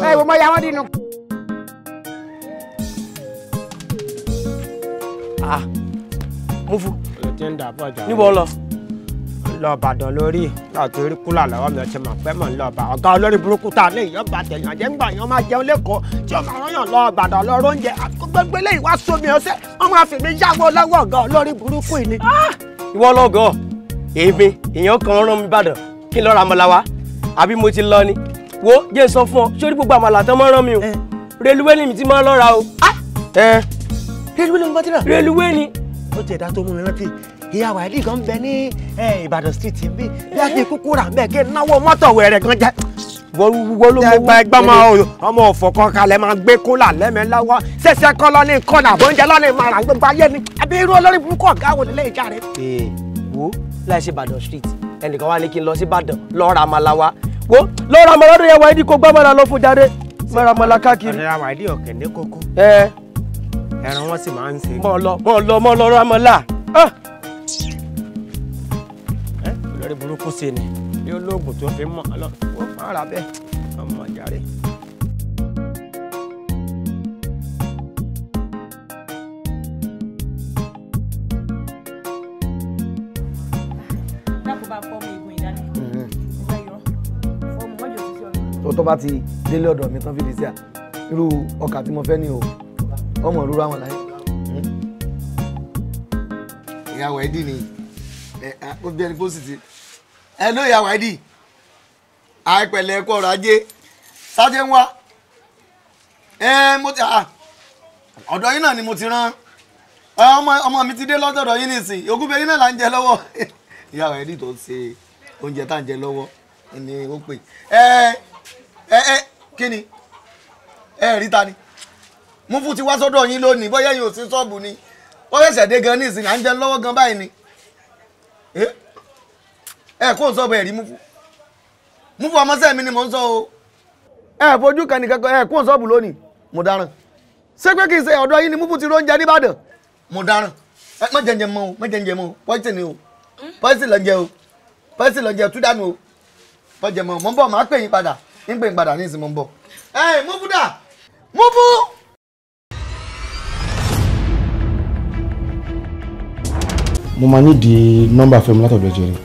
ẹ wò mọ ya wọn dínú. mú fún. níbo lọ. lọ Ìbàdàn lórí láti rí kúlà lọ́wọ́ mi ọtí màá pẹ́ mọ̀ ń lọ bá ọ̀gá olórí burúkú ta lé èèyàn bá tẹ̀yàn jẹ́ ńgbà yẹn máa jẹun lẹ́kọ̀ọ́ tí ọ̀gá rányàn lọ Ìbàdàn lọ róúnjẹ gbogbo eléyìí wá sómi ọsẹ wọn máa fi mi yáwó lọ́wọ́ ọ̀gá olórí burúkú yìí ni. ìwọ lọgọ èmi èèyàn kan rán mi Ìbàdàn kí n lọ ra àmàlà wá àbí mo ti lọ ni wo jẹ́ sọ fún ọ sórí gbogbo àmàlà tán mọ́ rán mi o reluwé ni mi ti máa lọ ra o. reluwé ni mo bá ti rà. reluwé ni. ó ti ẹ̀dá tó mú mi rántí ìyá wàhálì kan bẹ ní Ìbàdàn street bí bí a ti kúkú rà bẹ́ẹ̀ kí n náwó mọ́tò wẹ̀rẹ̀ kan jẹ́. wọ́n ló mọ ẹgbẹ́ ọmọ òfò kan kalẹ̀ máa gbé kólà lẹ́mẹ̀ lọ́wọ́ ṣẹ̀ṣẹ̀ kọ́ lọ́ní kọ́nà àbọ̀njẹ́ lọ́ní máa rà gbogbo ayé ni àbí irú olórí burúkú ọ̀gá wo nílé ìjà rẹ̀. wo láì ṣe Ìbàdàn street ẹnìkan wá ní kí n lọ sí Ìbàdàn lọ ra àmàlà wa wo lọ ra àmàlà lọ́dọ̀ yẹwà ìdí kó gbá àmàlà lọ fún jáde má ra àmàlà káàkiri. ọ̀dọ̀ yẹwà ìdí ọ̀kẹ́ ní kókó. ẹran wọn sì máa ń ṣe. mọ lọ ra àmàlà. olórí burúkú sí ni bí olóògùn tó fi mọ ọ lọ wọ́n máa rà bẹ́ẹ̀ ọmọ jàre. tó bá ti délé ọ̀dọ̀ mi tán fi di sí à irú ọkà tí mo fẹ́ ní o ọmọ ìrora wọn láyé. ìyàwó ẹ̀dì ni ó bí ẹni pósìtì ẹ ló ìyàwó ẹ̀dì àìpẹ̀lẹ̀ ẹ̀kọ́ ọ̀rọ̀ ajé sájẹ́ ń wá mo ti ọ̀dọ̀ yín náà ni mo ti rán ọmọ mi ti dé lọ́dọ̀ yín nìsín ògúnbẹ yín náà là ń jẹ lọ́wọ́ ìyàwó ẹ̀dì tó ń ṣe oúnjẹ tá à ń jẹ lọ́wọ́ ni ó pè kí ni rí ta ni mú fún ti wá sọ́dọ̀ yín lónìí bóyá yín ò sí ṣọ́ọ̀bù ni ó ṣẹ̀ṣẹ̀ dé gan ní ìsìn à ń jẹ lọ́wọ́ gan báyìí ni kó n sọ bẹ́ẹ̀ rí mú fún ọmọọṣẹ́ mi ni mò ń sọ o fojú kan nìkan kan kó n ṣọ́ọ̀bù lónìí mo dáràn ṣé pé kì í ṣe ọ̀dọ̀ yín ni mú fún ti róúnjẹ nìbàdàn mo dáràn má jẹnjẹ mọ́ o má jẹnjẹ mọ́ o pọ́ìsì ni o pọ́ìsì lọ jẹ o pọ́ìsì lọ jẹ túdánù o pọ́ìsì mọ́ mọ́ ń bọ̀ máa pè yín padà ń pè yín padà ní ìsìn mọ́ ń bọ̀ mú fún dà mú fún. mo máa ní di nọ́mbà fẹ́mi látọ̀dọ̀ jẹrẹ.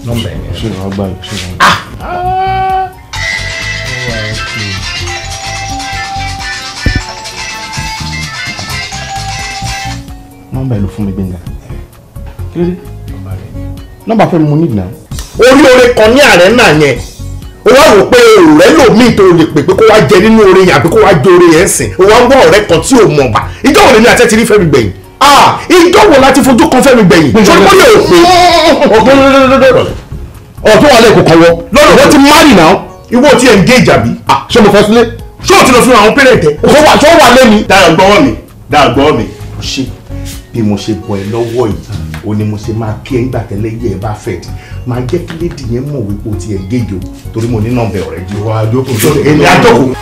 nọ́mbà ẹ̀ ṣe ìwà gbà yìí ṣe ìwà. nọ́mbà ẹ̀ ló fún mi gbẹ̀ngà. kí ló dé. nọ́mbà fẹ́mi mo ní ìdìnnà. orí oore kan ní ààrẹ náà yẹn o wá rò pé ọ̀rẹ́ lòmíì tó lè pè pé kó wá jẹ nínú oore yẹn àbí kó wá jẹ oore yẹn sìn o wá ń wá ọ̀rẹ́ kan tí ò mọ̀ bá ìjọ wo lèmi àti ẹ ti rí Fẹ́mi gbẹ̀yìn ìjọ wo láti fojú kan Fẹ́mi gbẹ̀yìn sọ́dọ̀ kó lè pè ọ̀tún wà lẹ́kọ̀ọ́ kan wọ lọ́dọ̀ wọ́n ti marry now ìwọ ti engage àbí ṣé mo fẹ́ sílé ṣé o ti lọ fún àwọn parent ẹ̀ ṣé ó wà lẹ́mi. dáa gbọ́wọ́ mi ṣé bí mo ṣe bọ̀ ẹ́ lọ́wọ́ yìí o ni mo ṣe máa kí ẹ nígbà tẹ́lẹ̀ yẹ ẹ bá fẹ́ di máa jẹ́ kí lédi yẹn mọ̀ wípé o ti engage o torí mo ní nọ́mbà ọ̀rẹ́ jù wá jókòó èmi á jókòó.